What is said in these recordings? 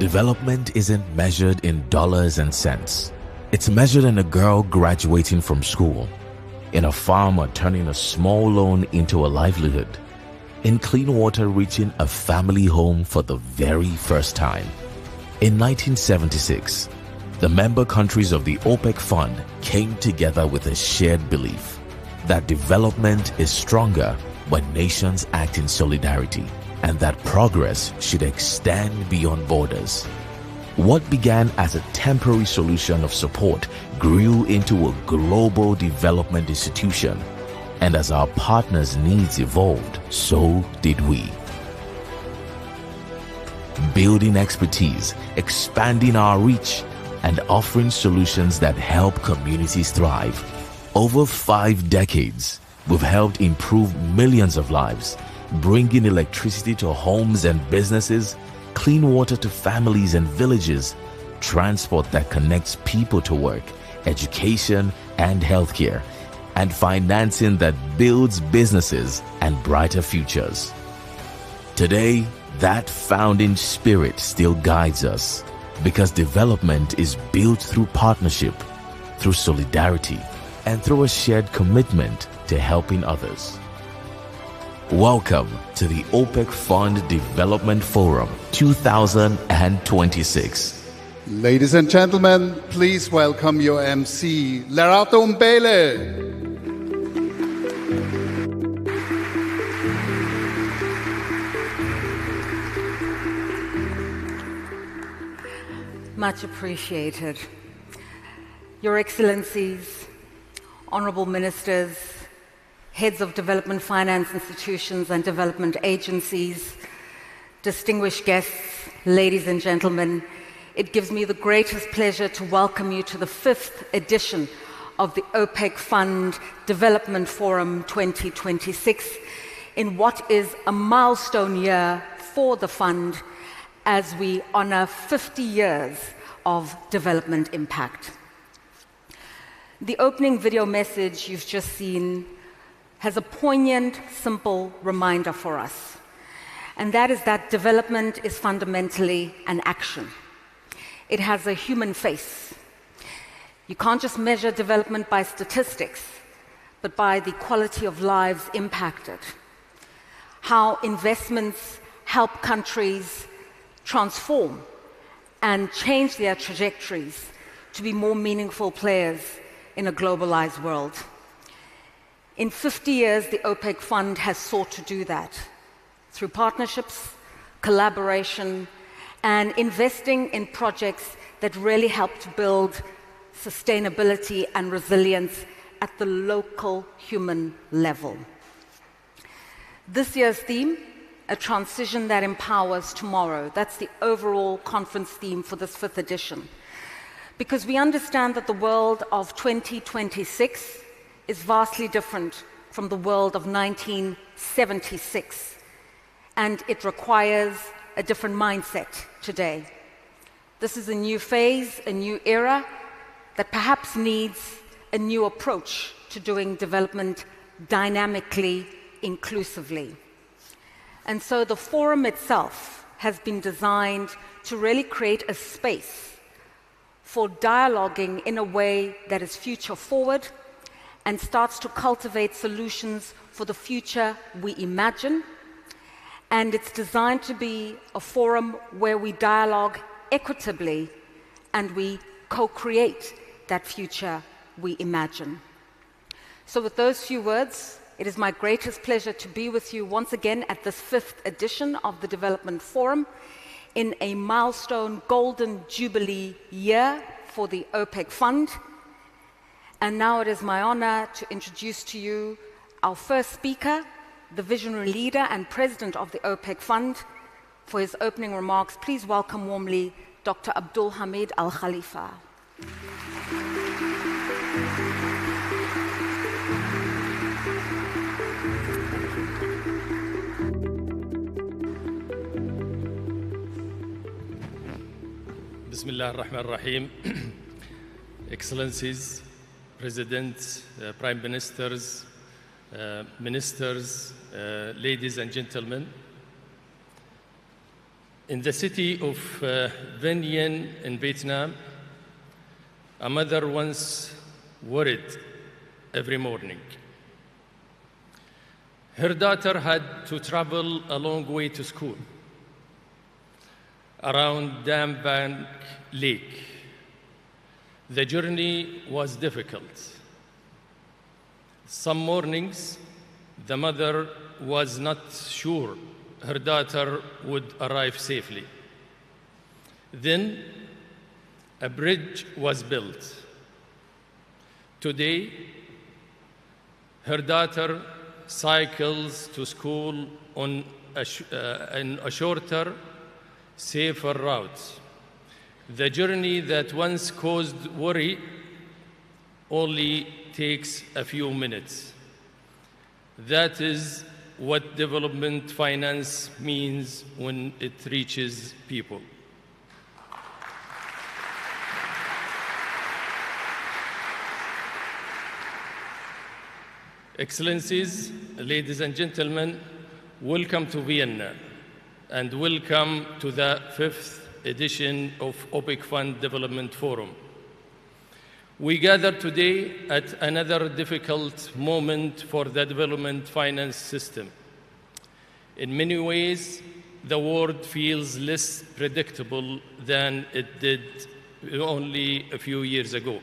Development isn't measured in dollars and cents. It's measured in a girl graduating from school, in a farmer turning a small loan into a livelihood, in clean water reaching a family home for the very first time. In 1976, the member countries of the OPEC Fund came together with a shared belief that development is stronger when nations act in solidarity, and that progress should extend beyond borders. What began as a temporary solution of support grew into a global development institution, and as our partners' needs evolved, so did we. Building expertise, expanding our reach, and offering solutions that help communities thrive. Over 5 decades, we've helped improve millions of lives, bringing electricity to homes and businesses, clean water to families and villages, transport that connects people to work, education and healthcare, and financing that builds businesses and brighter futures. Today, that founding spirit still guides us, because development is built through partnership, through solidarity, and through a shared commitment to helping others. Welcome to the OPEC Fund Development Forum 2026. Ladies and gentlemen, please welcome your MC, Lerato Mbele. Much appreciated. Your Excellencies, Honorable Ministers, Heads of Development Finance Institutions and Development Agencies, distinguished guests, ladies and gentlemen, it gives me the greatest pleasure to welcome you to the 5th edition of the OPEC Fund Development Forum 2026 in what is a milestone year for the Fund as we honor 50 years of development impact. The opening video message you've just seen has a poignant, simple reminder for us, and that is that development is fundamentally an action. It has a human face. You can't just measure development by statistics, but by the quality of lives impacted. How investments help countries transform and change their trajectories to be more meaningful players in a globalized world. In 50 years, the OPEC Fund has sought to do that through partnerships, collaboration, and investing in projects that really help to build sustainability and resilience at the local human level. This year's theme, a transition that empowers tomorrow. That's the overall conference theme for this 5th edition. Because we understand that the world of 2026 is vastly different from the world of 1976, and it requires a different mindset today. This is a new phase, a new era that perhaps needs a new approach to doing development dynamically, inclusively. And so the forum itself has been designed to really create a space for dialoguing in a way that is future forward and starts to cultivate solutions for the future we imagine. And it's designed to be a forum where we dialogue equitably and we co-create that future we imagine. So with those few words, it is my greatest pleasure to be with you once again at this 5th edition of the Development Forum in a milestone Golden Jubilee year for the OPEC Fund. And now it is my honor to introduce to you our first speaker, the visionary leader and president of the OPEC Fund. For his opening remarks, please welcome warmly Dr. Abdul Hamid Al Khalifa. Bismillah ar-Rahman ar-Rahim. Excellencies, Presidents, Prime Ministers, Ministers, ladies and gentlemen. In the city of Vinh Yên in Vietnam, a mother once worried every morning. Her daughter had to travel a long way to school, around Dam Bank Lake. The journey was difficult. Some mornings, the mother was not sure her daughter would arrive safely. Then, a bridge was built. Today, her daughter cycles to school on a shorter, safer route. The journey that once caused worry only takes a few minutes. That is what development finance means when it reaches people. Excellencies, ladies and gentlemen, welcome to Vienna and welcome to the 5th edition of OPEC Fund Development Forum. We gather today at another difficult moment for the development finance system. In many ways, the world feels less predictable than it did only a few years ago.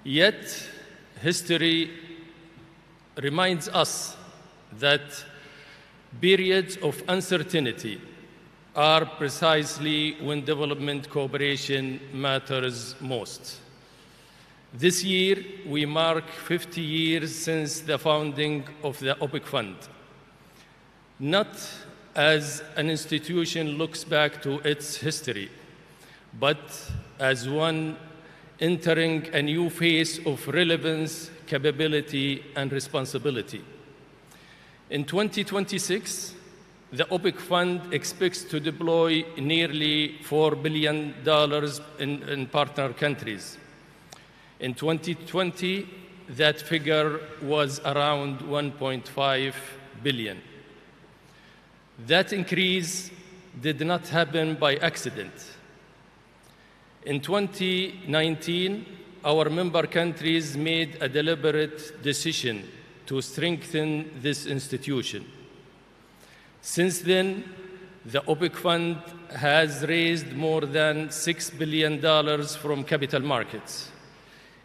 Yet, history reminds us that periods of uncertainty are precisely when development cooperation matters most. This year, we mark 50 years since the founding of the OPEC Fund. Not as an institution looks back to its history, but as one entering a new phase of relevance, capability, and responsibility. In 2026, the OPEC Fund expects to deploy nearly $4 billion in partner countries. In 2020, that figure was around $1.5 billion. That increase did not happen by accident. In 2019, our member countries made a deliberate decision to strengthen this institution. Since then, the OPEC Fund has raised more than $6 billion from capital markets,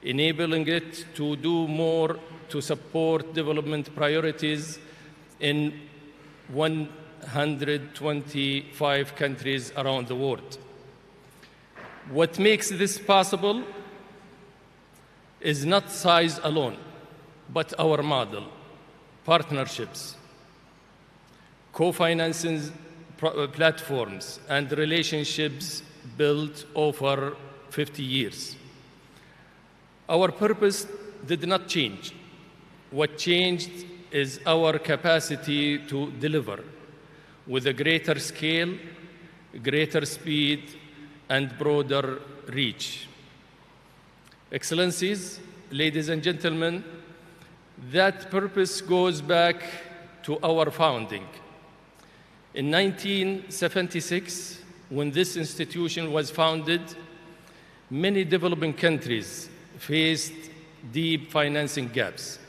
enabling it to do more to support development priorities in 125 countries around the world. What makes this possible is not size alone, but our model, partnerships, co-financing platforms, and relationships built over 50 years. Our purpose did not change. What changed is our capacity to deliver with a greater scale, greater speed, and broader reach. Excellencies, ladies and gentlemen, that purpose goes back to our founding. In 1976, when this institution was founded, many developing countries faced deep financing gaps,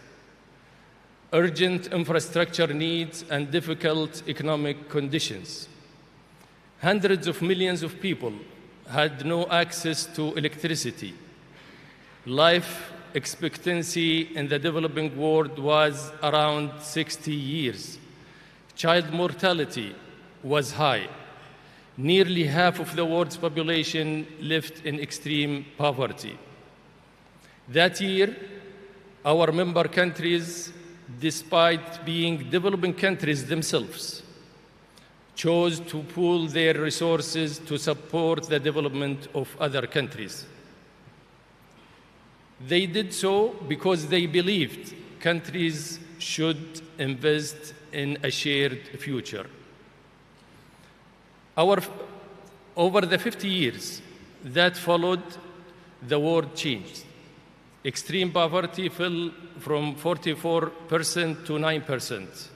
urgent infrastructure needs, and difficult economic conditions. Hundreds of millions of people had no access to electricity. Life expectancy in the developing world was around 60 years. Child mortality was high. Nearly half of the world's population lived in extreme poverty. That year, our member countries, despite being developing countries themselves, chose to pool their resources to support the development of other countries. They did so because they believed countries should invest in a shared future. Over the 50 years that followed, the world changed. Extreme poverty fell from 44% to 9%.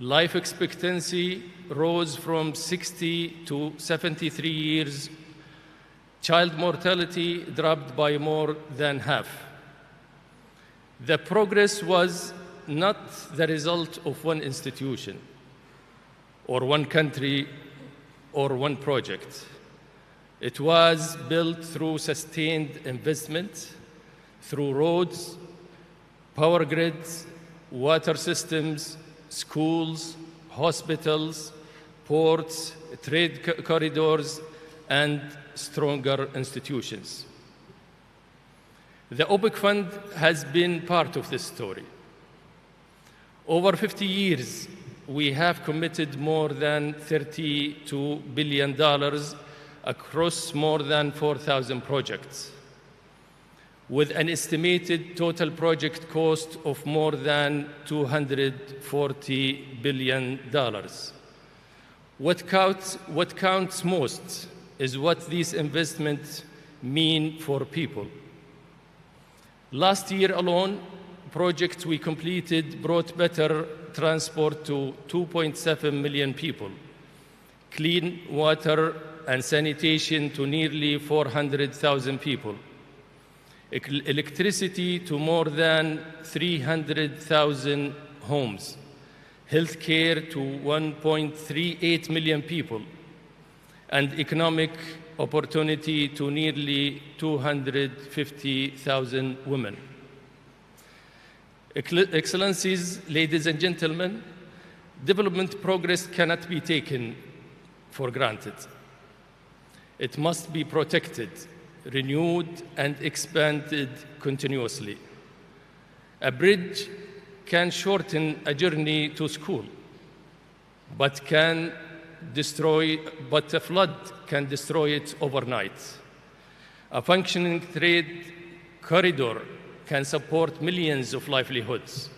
Life expectancy rose from 60 to 73 years. Child mortality dropped by more than half. The progress was not the result of one institution or one country or one project. It was built through sustained investment, through roads, power grids, water systems, schools, hospitals, ports, trade corridors, and stronger institutions. The OPEC Fund has been part of this story. Over 50 years, we have committed more than $32 billion across more than 4,000 projects, with an estimated total project cost of more than $240 billion. What counts most is what these investments mean for people. Last year alone, projects we completed brought better transport to 2.7 million people, clean water and sanitation to nearly 400,000 people, electricity to more than 300,000 homes, healthcare to 1.38 million people, and economic opportunity to nearly 250,000 women. Excellencies, ladies and gentlemen, development progress cannot be taken for granted. It must be protected, renewed, and expanded continuously. A bridge can shorten a journey to school, but a flood can destroy it overnight. A functioning trade corridor can support millions of livelihoods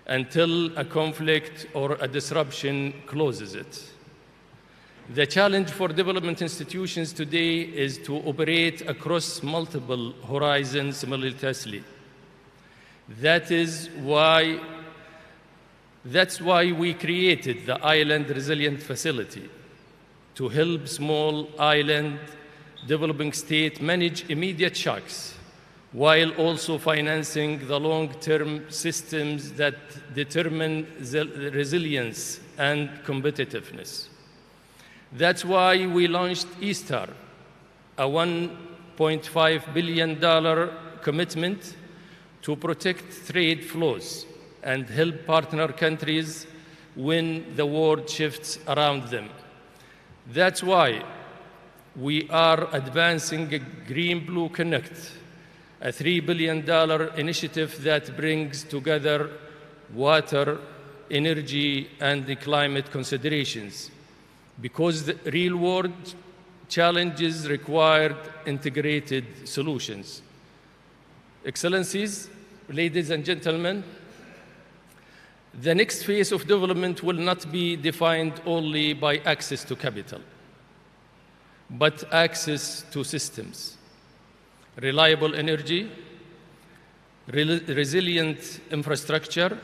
until a conflict or a disruption closes it. The challenge for development institutions today is to operate across multiple horizons simultaneously. That's why we created the Island Resilient Facility, to help small island developing states manage immediate shocks, while also financing the long-term systems that determine resilience and competitiveness. That's why we launched ESTAR, a $1.5 billion commitment to protect trade flows and help partner countries when the world shifts around them. That's why we are advancing a Green Blue Connect, a $3 billion initiative that brings together water, energy, and the climate considerations, because the real-world challenges required integrated solutions. Excellencies, ladies and gentlemen, the next phase of development will not be defined only by access to capital, but access to systems, reliable energy, resilient infrastructure,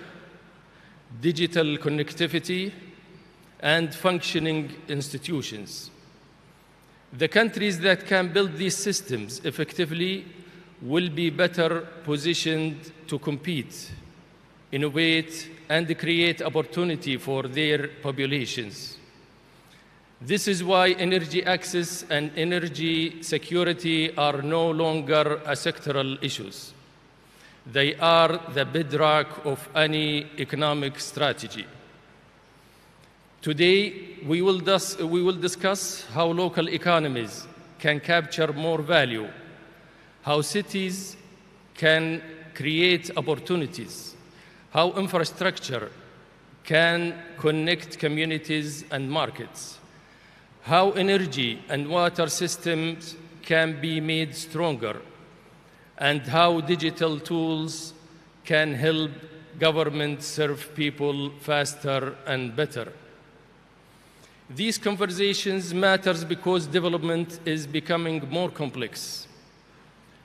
digital connectivity, and functioning institutions. The countries that can build these systems effectively will be better positioned to compete, innovate, and create opportunity for their populations. This is why energy access and energy security are no longer sectoral issues. They are the bedrock of any economic strategy. Today, we will discuss how local economies can capture more value, how cities can create opportunities, how infrastructure can connect communities and markets, how energy and water systems can be made stronger, and how digital tools can help government serve people faster and better. These conversations matter because development is becoming more complex,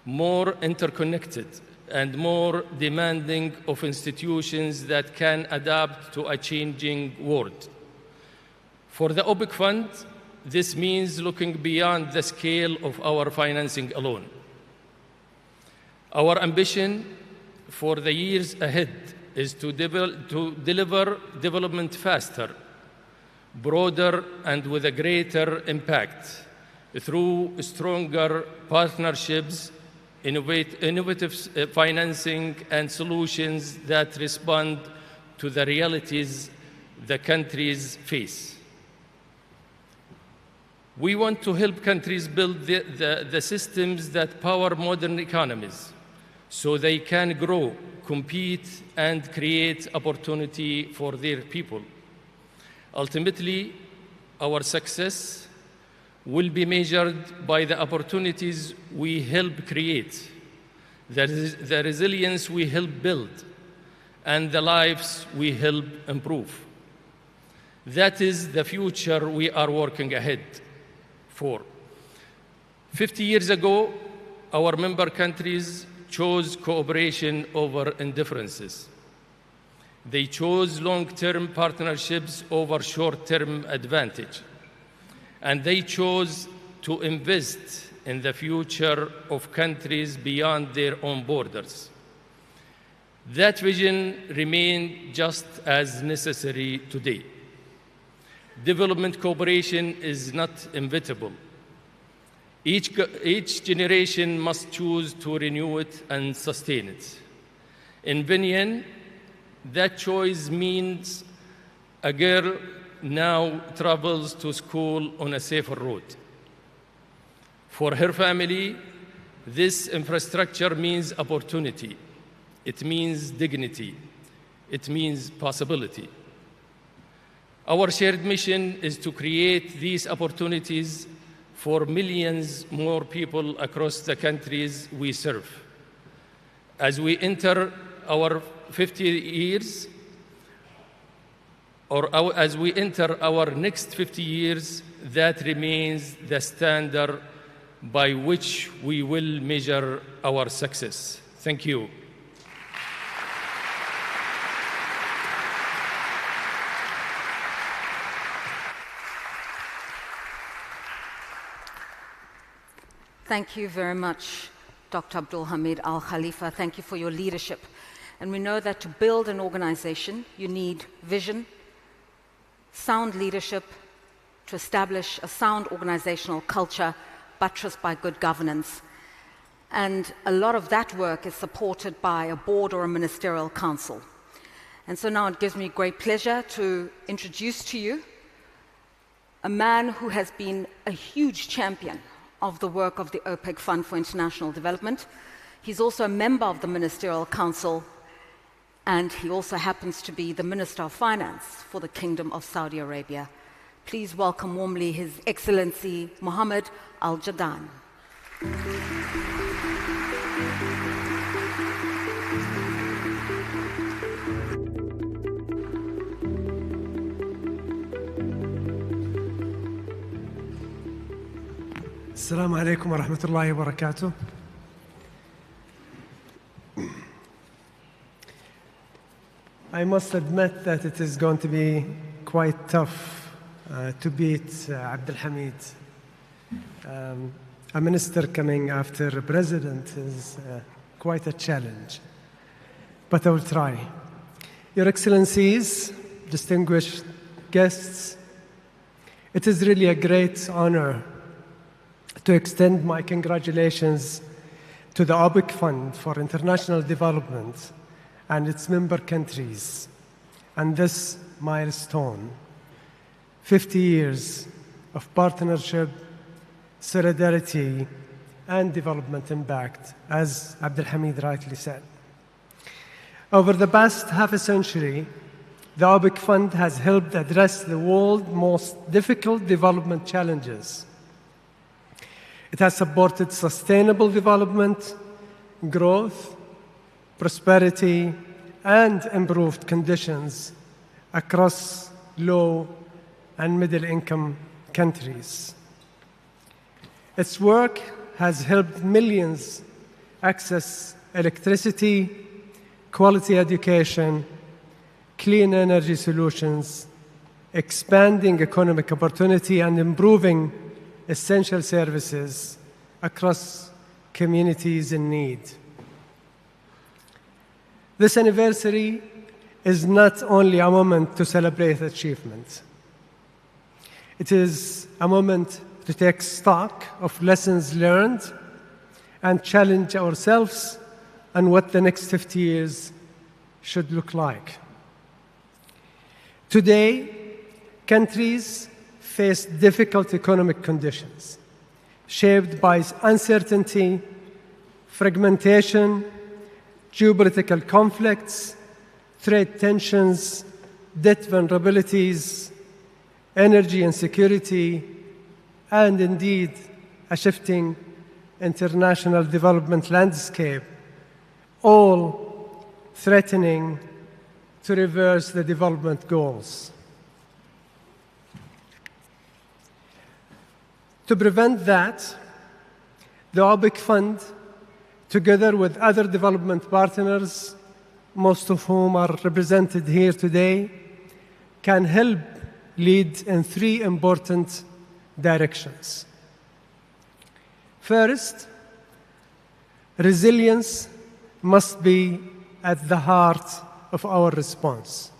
more interconnected, and more demanding of institutions that can adapt to a changing world. For the OPEC Fund, this means looking beyond the scale of our financing alone. Our ambition for the years ahead is to deliver development faster, broader, and with a greater impact through stronger partnerships, innovative financing, and solutions that respond to the realities the countries face. We want to help countries build the systems that power modern economies so they can grow, compete, and create opportunity for their people. Ultimately, our success will be measured by the opportunities we help create, the resilience we help build, and the lives we help improve. That is the future we are working ahead for. 50 years ago, our member countries chose cooperation over indifferences. They chose long-term partnerships over short-term advantage. And they chose to invest in the future of countries beyond their own borders. That vision remains just as necessary today. Development cooperation is not inevitable. Each generation must choose to renew it and sustain it. In Benyan, that choice means a girl now travels to school on a safer road. For her family, this infrastructure means opportunity. It means dignity. It means possibility. Our shared mission is to create these opportunities for millions more people across the countries we serve. As we enter our 50 years, as we enter our next 50 years, that remains the standard by which we will measure our success. Thank you. Thank you very much, Dr. Abdul Hamid Al Khalifa. Thank you for your leadership. And we know that to build an organization, you need vision, sound leadership, to establish a sound organizational culture buttressed by good governance. And a lot of that work is supported by a board or a ministerial council. And so now it gives me great pleasure to introduce to you a man who has been a huge champion of the work of the OPEC Fund for International Development. He's also a member of the Ministerial Council, and he also happens to be the Minister of Finance for the Kingdom of Saudi Arabia. Please welcome warmly His Excellency Mohammed Al Jadaan. Assalamu alaikum wa rahmatullahi wa barakatuh. I must admit that it is going to be quite tough to beat Abdul Hamid. A minister coming after a president is quite a challenge, but I will try. Your Excellencies, distinguished guests, it is really a great honor to extend my congratulations to the OPEC Fund for International Development and its member countries, and this milestone, 50 years of partnership, solidarity, and development impact, as Abdul Hamid rightly said. Over the past half a century, the OPEC Fund has helped address the world's most difficult development challenges. It has supported sustainable development, growth, prosperity, and improved conditions across low and middle-income countries. Its work has helped millions access electricity, quality education, clean energy solutions, expanding economic opportunity, and improving essential services across communities in need. This anniversary is not only a moment to celebrate achievements. It is a moment to take stock of lessons learned and challenge ourselves on what the next 50 years should look like. Today, countries face difficult economic conditions, shaped by uncertainty, fragmentation, geopolitical conflicts, trade tensions, debt vulnerabilities, energy insecurity, and indeed a shifting international development landscape, all threatening to reverse the development goals. To prevent that, the OPEC Fund, together with other development partners, most of whom are represented here today, can help lead in three important directions. First, resilience must be at the heart of our response.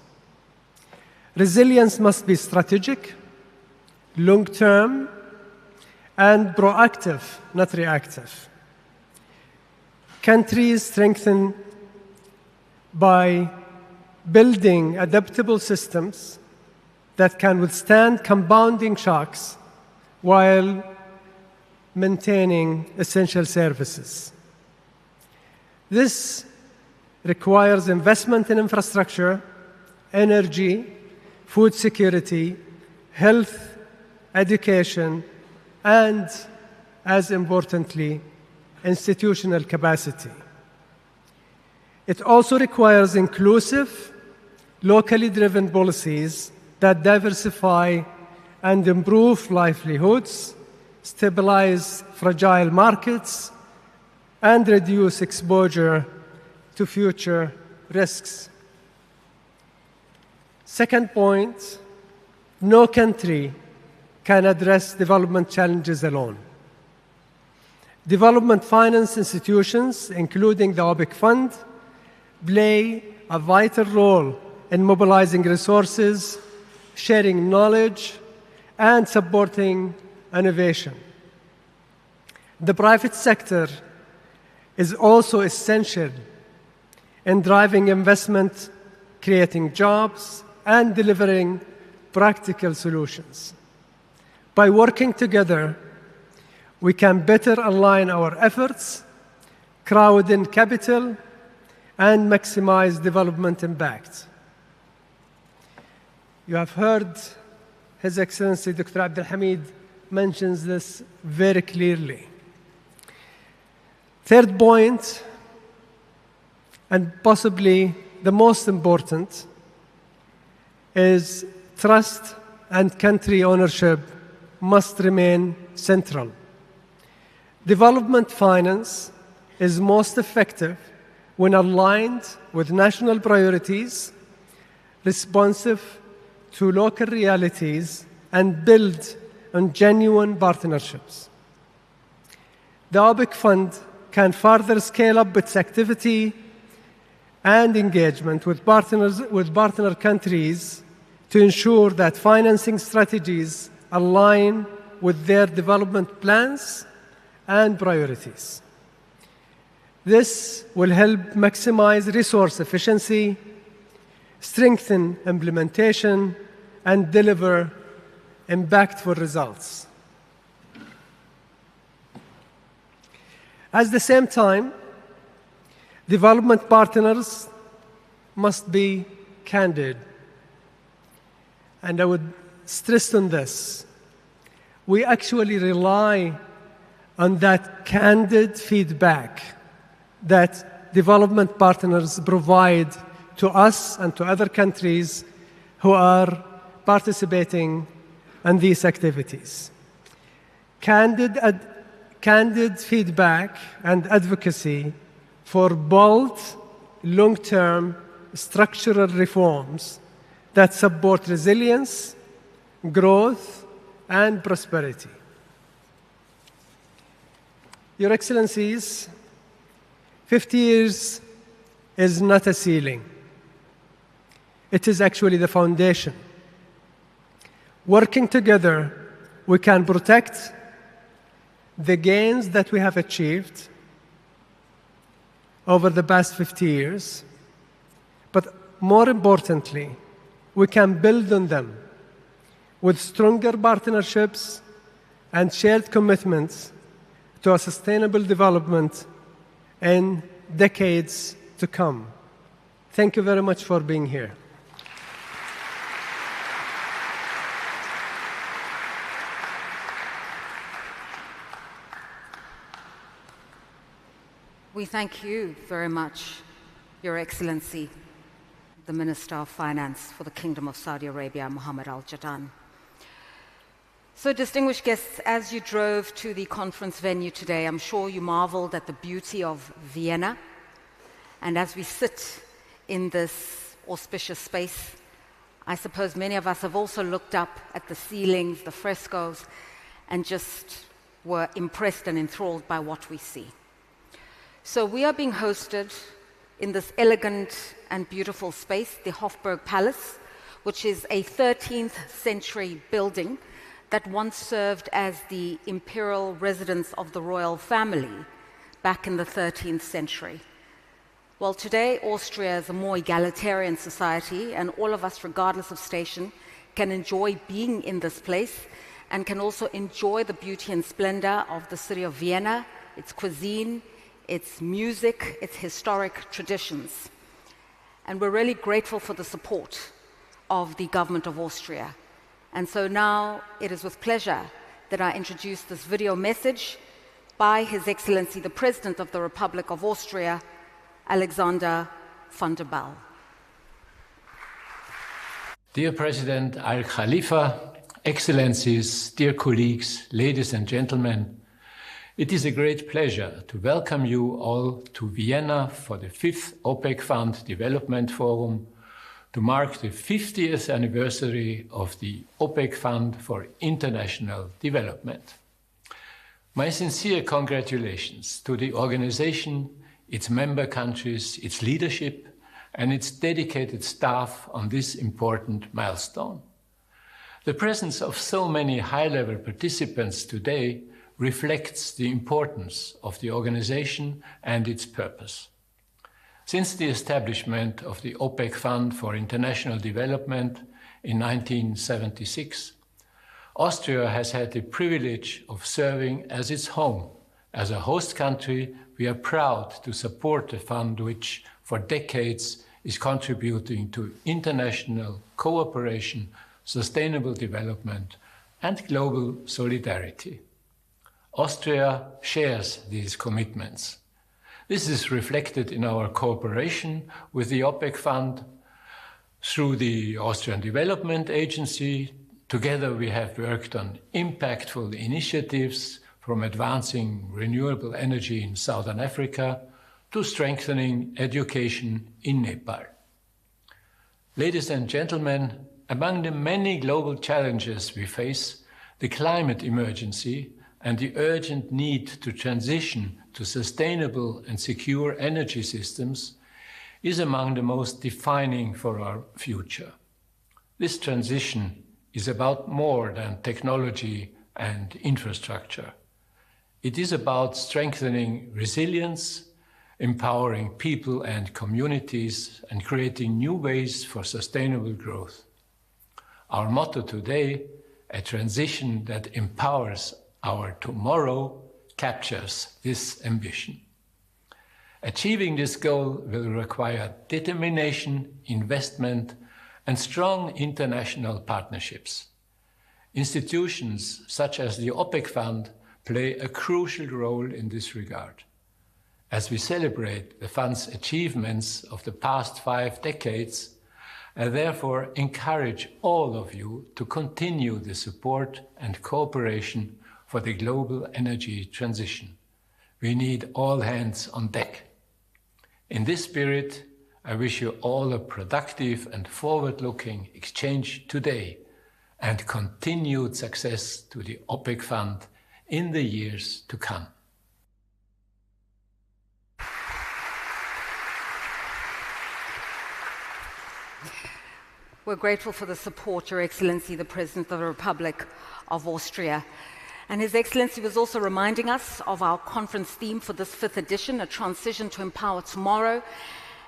Resilience must be strategic, long-term, and proactive, not reactive. Countries strengthen by building adaptable systems that can withstand compounding shocks while maintaining essential services. This requires investment in infrastructure, energy, food security, health, education, and, as importantly, institutional capacity. It also requires inclusive, locally driven policies that diversify and improve livelihoods, stabilize fragile markets, and reduce exposure to future risks. Second point, no country can address development challenges alone. Development finance institutions, including the OPEC Fund, play a vital role in mobilizing resources, sharing knowledge, and supporting innovation. The private sector is also essential in driving investment, creating jobs, and delivering practical solutions. By working together, we can better align our efforts, crowd in capital, and maximize development impact. You have heard His Excellency Dr. Abdel Hamid mentions this very clearly. Third point, and possibly the most important, is trust and country ownership must remain central. Development finance is most effective when aligned with national priorities, responsive to local realities, and built on genuine partnerships. The OPEC Fund can further scale up its activity and engagement with partner countries to ensure that financing strategies align with their development plans and priorities. This will help maximize resource efficiency, strengthen implementation, and deliver impactful results. At the same time, development partners must be candid. And I would stress on this. We actually rely on that candid feedback that development partners provide to us and to other countries who are participating in these activities. Candid candid feedback and advocacy for bold, long-term structural reforms that support resilience, growth, and prosperity. Your Excellencies, 50 years is not a ceiling. It is actually the foundation. Working together, we can protect the gains that we have achieved over the past 50 years, but more importantly, we can build on them with stronger partnerships and shared commitments to a sustainable development in decades to come. Thank you very much for being here. We thank you very much, Your Excellency, the Minister of Finance for the Kingdom of Saudi Arabia, Mohammed Al Jadaan. So, distinguished guests, as you drove to the conference venue today, I'm sure you marveled at the beauty of Vienna. And as we sit in this auspicious space, I suppose many of us have also looked up at the ceilings, the frescoes, and just were impressed and enthralled by what we see. So we are being hosted in this elegant and beautiful space, the Hofburg Palace, which is a 13th century building that once served as the imperial residence of the royal family back in the 13th century. Well, today, Austria is a more egalitarian society, and all of us, regardless of station, can enjoy being in this place and can also enjoy the beauty and splendor of the city of Vienna, its cuisine, its music, its historic traditions. And we're really grateful for the support of the government of Austria. And so now it is with pleasure that I introduce this video message by His Excellency the President of the Republic of Austria, Alexander van der Bellen. Dear President Al Khalifa, Excellencies, dear colleagues, ladies and gentlemen, it is a great pleasure to welcome you all to Vienna for the 5th OPEC Fund Development Forum to mark the 50th anniversary of the OPEC Fund for International Development. My sincere congratulations to the organization, its member countries, its leadership, and its dedicated staff on this important milestone. The presence of so many high-level participants today reflects the importance of the organization and its purpose. Since the establishment of the OPEC Fund for International Development in 1976, Austria has had the privilege of serving as its home. As a host country, we are proud to support the fund which, for decades, is contributing to international cooperation, sustainable development, and global solidarity. Austria shares these commitments. This is reflected in our cooperation with the OPEC Fund through the Austrian Development Agency. Together we have worked on impactful initiatives from advancing renewable energy in Southern Africa to strengthening education in Nepal. Ladies and gentlemen, among the many global challenges we face, the climate emergency and the urgent need to transition to sustainable and secure energy systems is among the most defining for our future. This transition is about more than technology and infrastructure. It is about strengthening resilience, empowering people and communities, and creating new ways for sustainable growth. Our motto today, a transition that empowers our tomorrow, captures this ambition. Achieving this goal will require determination, investment, and strong international partnerships. Institutions such as the OPEC Fund play a crucial role in this regard. As we celebrate the Fund's achievements of the past 5 decades, I therefore encourage all of you to continue the support and cooperation for the global energy transition. We need all hands on deck. In this spirit, I wish you all a productive and forward-looking exchange today and continued success to the OPEC Fund in the years to come. We're grateful for the support, Your Excellency, the President of the Republic of Austria. And His Excellency was also reminding us of our conference theme for this 5th edition, A Transition to Empower Tomorrow.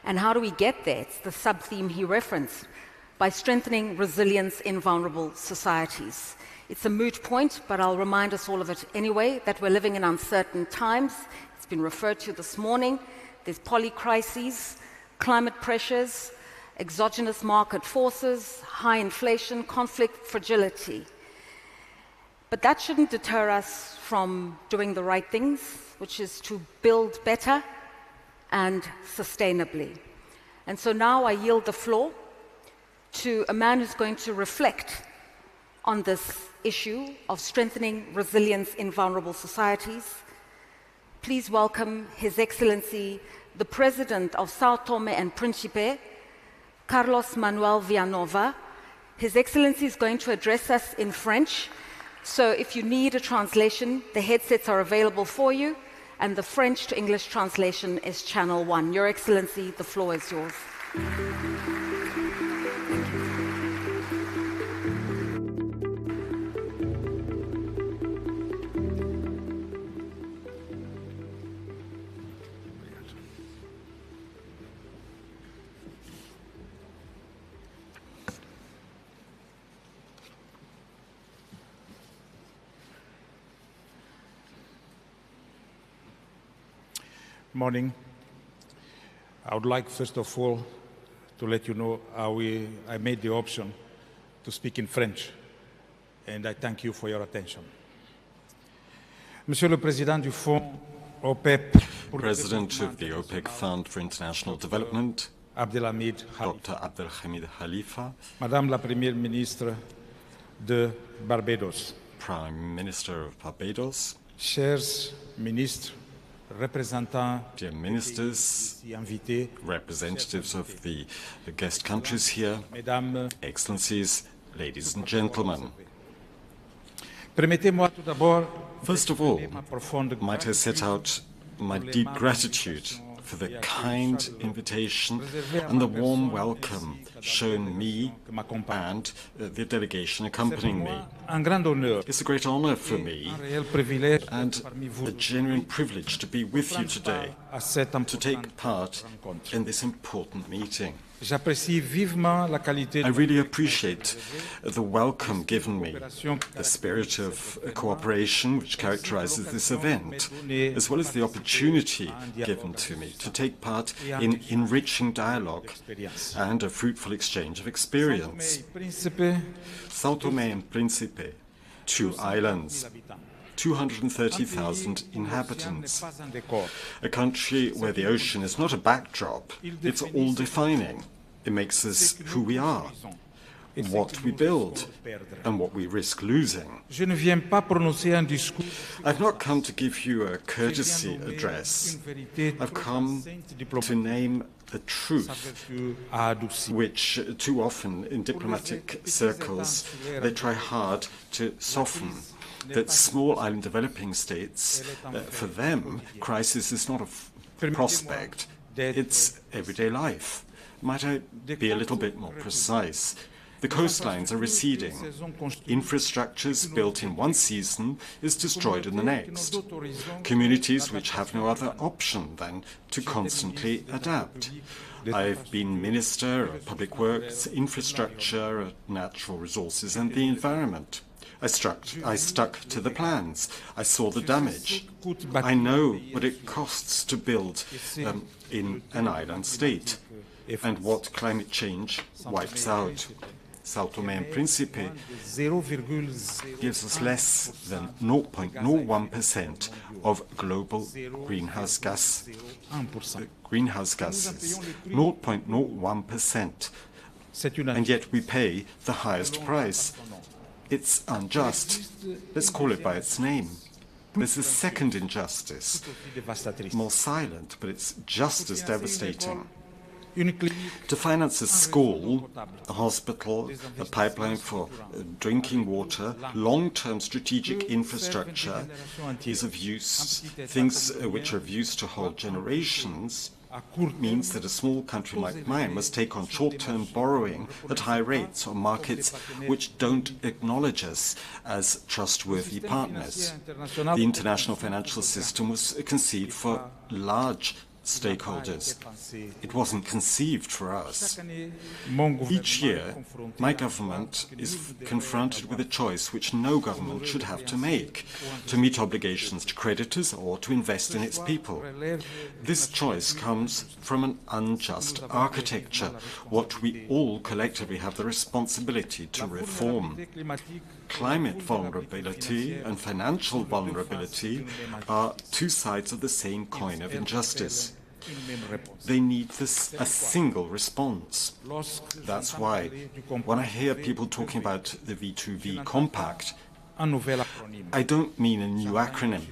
And how do we get there? It's the sub-theme he referenced, by strengthening resilience in vulnerable societies. It's a moot point, but I'll remind us all of it anyway, that we're living in uncertain times. It's been referred to this morning. There's polycrises, climate pressures, exogenous market forces, high inflation, conflict, fragility. But that shouldn't deter us from doing the right things, which is to build better and sustainably. And so now I yield the floor to a man who's going to reflect on this issue of strengthening resilience in vulnerable societies. Please welcome His Excellency, the President of São Tomé and Príncipe, Carlos Manuel Villanova. His Excellency is going to address us in French, so if you need a translation, the headsets are available for you, and the French to English translation is channel 1. Your Excellency, the floor is yours. Morning. I would like, first of all, to let you know how I made the option to speak in French, and I thank you for your attention. Monsieur le Président du Fonds OPEC, President of the OPEC Fund for International Development, Abdelhamid Dr. Abdelhamid Khalifa, Madame la Première Ministre de Barbados, Prime Minister of Barbados, chers ministres, dear ministers, representatives of the guest countries here, excellencies, ladies and gentlemen. First of all, might I set out my deep gratitude for the kind invitation and the warm welcome shown me and the delegation accompanying me. It's a great honor for me and a genuine privilege to be with you today, to take part in this important meeting. I really appreciate the welcome given me, the spirit of cooperation which characterizes this event, as well as the opportunity given to me to take part in enriching dialogue and a fruitful exchange of experience. São Tomé and Príncipe, 2 islands, 230,000 inhabitants, a country where the ocean is not a backdrop, it's all-defining. It makes us who we are, what we build, and what we risk losing. I've not come to give you a courtesy address. I've come to name a truth which too often in diplomatic circles they try hard to soften. That small island developing states, for them, crisis is not a prospect, it's everyday life. Might I be a little bit more precise? The coastlines are receding. Infrastructures built in one season is destroyed in the next. Communities which have no other option than to constantly adapt. I've been Minister of Public Works, Infrastructure, Natural Resources and the Environment. I stuck to the plans. I saw the damage. I know what it costs to build in an island state and what climate change wipes out. São Tomé and Príncipe gives us less than 0.01% of global greenhouse gases. 0.01%. And yet we pay the highest price. It's unjust. Let's call it by its name. There's a second injustice, more silent, but it's just as devastating. To finance a school, a hospital, a pipeline for drinking water, long-term strategic infrastructure is of use, things which are of use to whole generations, means that a small country like mine must take on short-term borrowing at high rates on markets which don't acknowledge us as trustworthy partners. The international financial system was conceived for large stakeholders. It wasn't conceived for us. Each year, my government is confronted with a choice which no government should have to make, to meet obligations to creditors or to invest in its people. This choice comes from an unjust architecture, what we all collectively have the responsibility to reform. Climate vulnerability and financial vulnerability are two sides of the same coin of injustice. They need a single response. That's why, when I hear people talking about the V2V Compact, I don't mean a new acronym.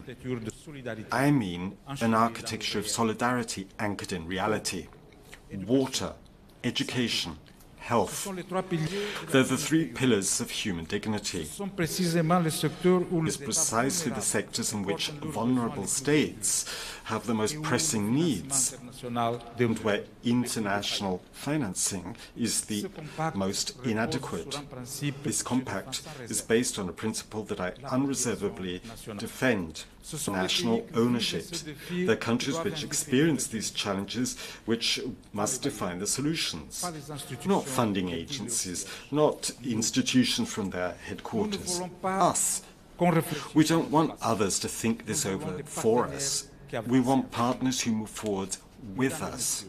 I mean an architecture of solidarity anchored in reality. Water, education, health. They're the three pillars of human dignity. It's precisely the sectors in which vulnerable states have the most pressing needs and where international financing is the most inadequate. This compact is based on a principle that I unreservedly defend: national ownership. There are countries which experience these challenges which must define the solutions. Not funding agencies, not institutions from their headquarters. Us. We don't want others to think this over for us. We want partners who move forward with us.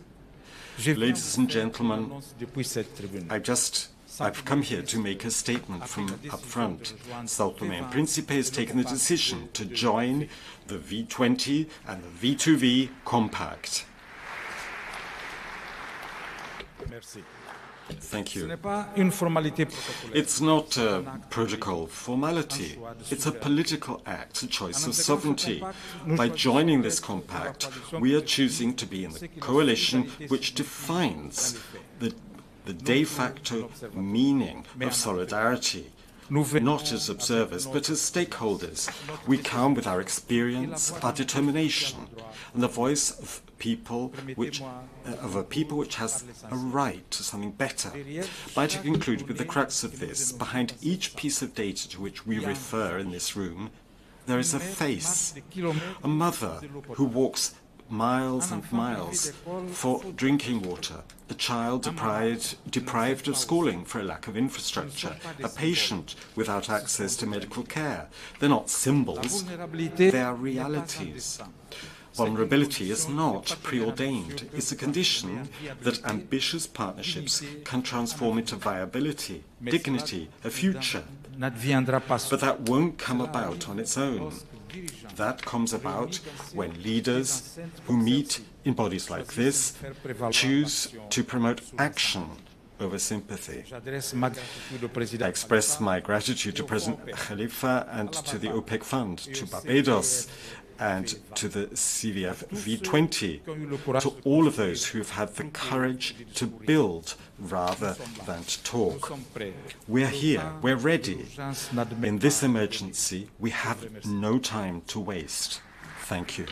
Ladies and gentlemen, I've come here to make a statement from up front. São Tomé and Príncipe has taken the decision to join the V20 and the V2V Compact. Thank you. It's not a protocol formality. It's a political act, a choice of sovereignty. By joining this compact, we are choosing to be in the coalition which defines the de facto meaning of solidarity. Not as observers, but as stakeholders. We come with our experience, our determination, and the voice of a people which has a right to something better. But to conclude with the crux of this, behind each piece of data to which we refer in this room, there is a face, a mother who walks miles and miles for drinking water, a child deprived of schooling for a lack of infrastructure, a patient without access to medical care. They're not symbols, they are realities. Vulnerability is not preordained. It's a condition that ambitious partnerships can transform into viability, dignity, a future. But that won't come about on its own. That comes about when leaders who meet in bodies like this choose to promote action over sympathy. I express my gratitude to President Khalifa and to the OPEC Fund, to Barbados, and to the CVF V20, to all of those who have had the courage to build rather than to talk. We're here, we're ready. In this emergency, we have no time to waste. Thank you.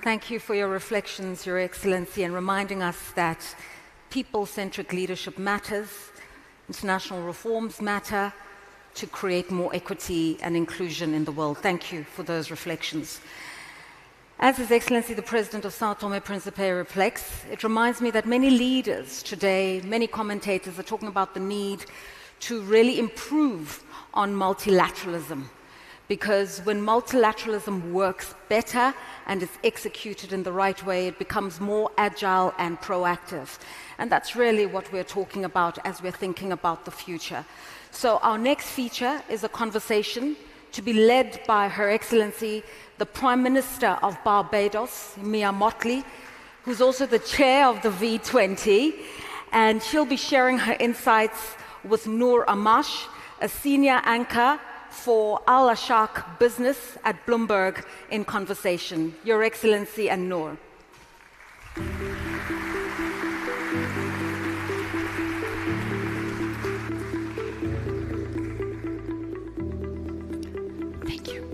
Thank you for your reflections, Your Excellency, and reminding us that people-centric leadership matters. International reforms matter to create more equity and inclusion in the world. Thank you for those reflections. As His Excellency the President of São Tomé and Príncipe reflects, it reminds me that many leaders today, many commentators are talking about the need to really improve on multilateralism. Because when multilateralism works better and is executed in the right way, it becomes more agile and proactive. And that's really what we're talking about as we're thinking about the future. So our next feature is a conversation to be led by Her Excellency, the Prime Minister of Barbados, Mia Mottley, who's also the chair of the V20, and she'll be sharing her insights with Noor Amash, a senior anchor for Al Ashaq Business at Bloomberg, in conversation. Your Excellency and Noor. Thank you.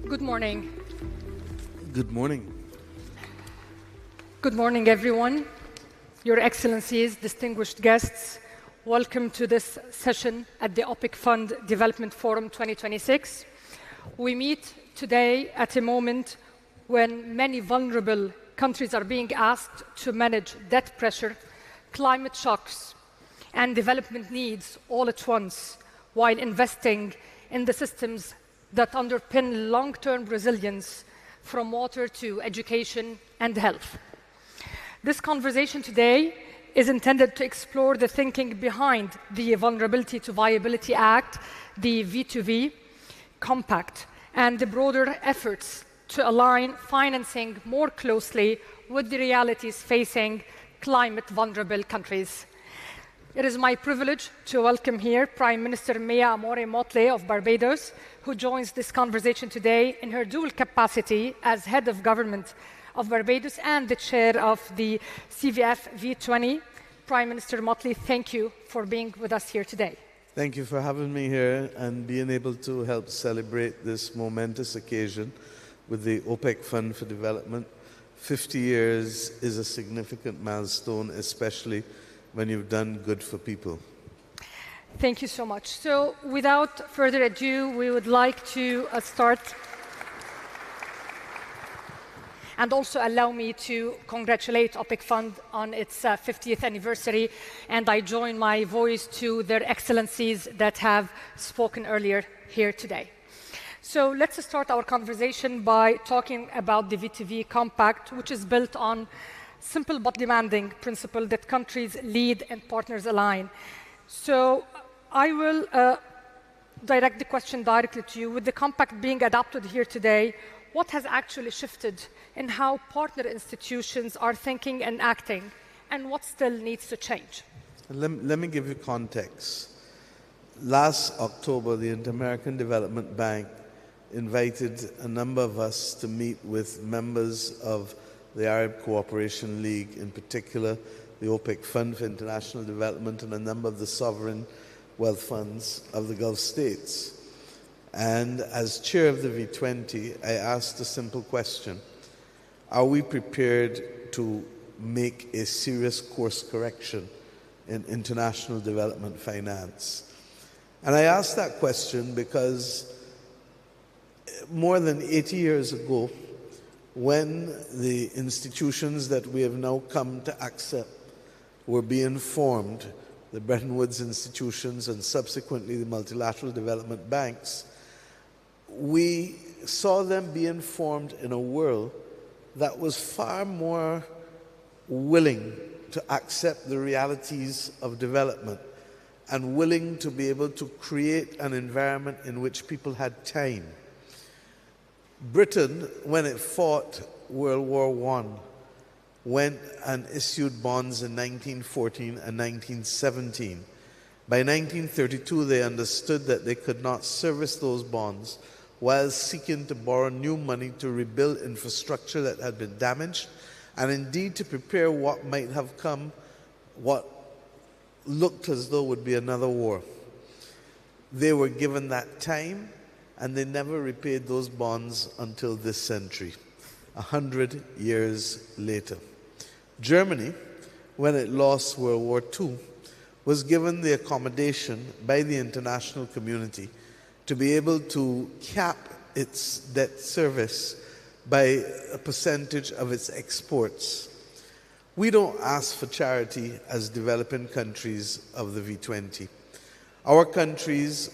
Good morning. Good morning. Good morning, everyone. Your Excellencies, distinguished guests, welcome to this session at the OPEC Fund Development Forum 2026. We meet today at a moment when many vulnerable countries are being asked to manage debt pressure, climate shocks, and development needs all at once, while investing in the systems that underpin long-term resilience, from water to education and health. This conversation today is intended to explore the thinking behind the Vulnerability to Viability Act, the V2V Compact, and the broader efforts to align financing more closely with the realities facing climate-vulnerable countries. It is my privilege to welcome here Prime Minister Mia Amore-Motley of Barbados, who joins this conversation today in her dual capacity as Head of Government of Barbados and the chair of the CVF V20. Prime Minister Motley, thank you for being with us here today. Thank you for having me here and being able to help celebrate this momentous occasion with the OPEC Fund for Development. 50 years is a significant milestone, especially when you've done good for people. Thank you so much. So without further ado, we would like to start. And also allow me to congratulate OPEC Fund on its 50th anniversary, and I join my voice to their excellencies that have spoken earlier here today. So let's start our conversation by talking about the V2V Compact, which is built on simple but demanding principle that countries lead and partners align. So I will direct the question directly to you. With the compact being adopted here today, what has actually shifted in how partner institutions are thinking and acting, and what still needs to change? Let me give you context. Last October, the Inter-American Development Bank invited a number of us to meet with members of the Arab Cooperation League, in particular the OPEC Fund for International Development and a number of the sovereign wealth funds of the Gulf states. And as chair of the V20, I asked a simple question. Are we prepared to make a serious course correction in international development finance? And I asked that question because more than 80 years ago, when the institutions that we have now come to accept were being formed, the Bretton Woods institutions and subsequently the multilateral development banks, we saw them being formed in a world that was far more willing to accept the realities of development and willing to be able to create an environment in which people had time. Britain, when it fought World War I, went and issued bonds in 1914 and 1917. By 1932, they understood that they could not service those bonds while seeking to borrow new money to rebuild infrastructure that had been damaged, and indeed to prepare what might have come, what looked as though would be another war. They were given that time, and they never repaid those bonds until this century, 100 years later. Germany, when it lost World War II, was given the accommodation by the international community to be able to cap its debt service by a percentage of its exports. We don't ask for charity as developing countries of the V20. Our countries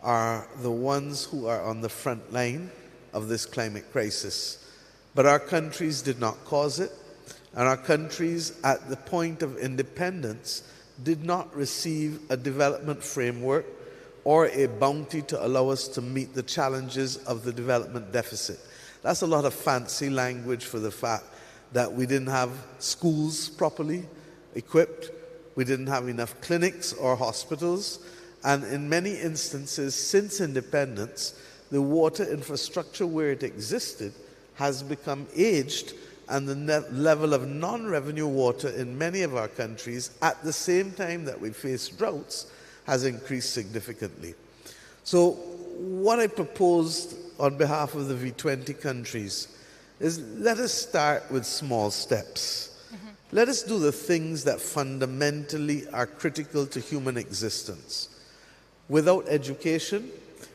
are the ones who are on the front line of this climate crisis. But our countries did not cause it, and our countries at the point of independence did not receive a development framework or a bounty to allow us to meet the challenges of the development deficit. That's a lot of fancy language for the fact that we didn't have schools properly equipped, we didn't have enough clinics or hospitals, and in many instances since independence, the water infrastructure where it existed has become aged, and the level of non-revenue water in many of our countries at the same time that we face droughts has increased significantly. So what I proposed on behalf of the V20 countries is let us start with small steps. Let us do the things that fundamentally are critical to human existence. Without education,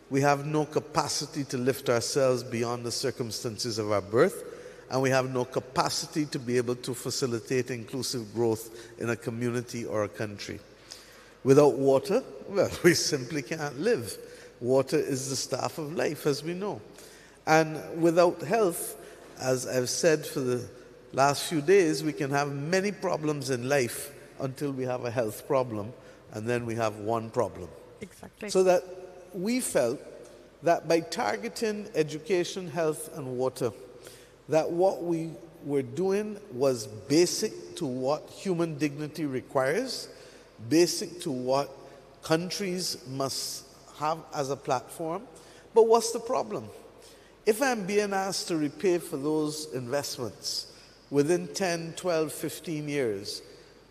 we have no capacity to lift ourselves beyond the circumstances of our birth, and we have no capacity to be able to facilitate inclusive growth in a community or a country. Without water, well, we simply can't live. Water is the staff of life, as we know. And without health, as I've said for the last few days, we can have many problems in life until we have a health problem, and then we have one problem. Exactly. So that we felt that by targeting education, health, and water, that what we were doing was basic to what human dignity requires, basic to what countries must have as a platform. But what's the problem? If I'm being asked to repay for those investments within 10, 12, 15 years,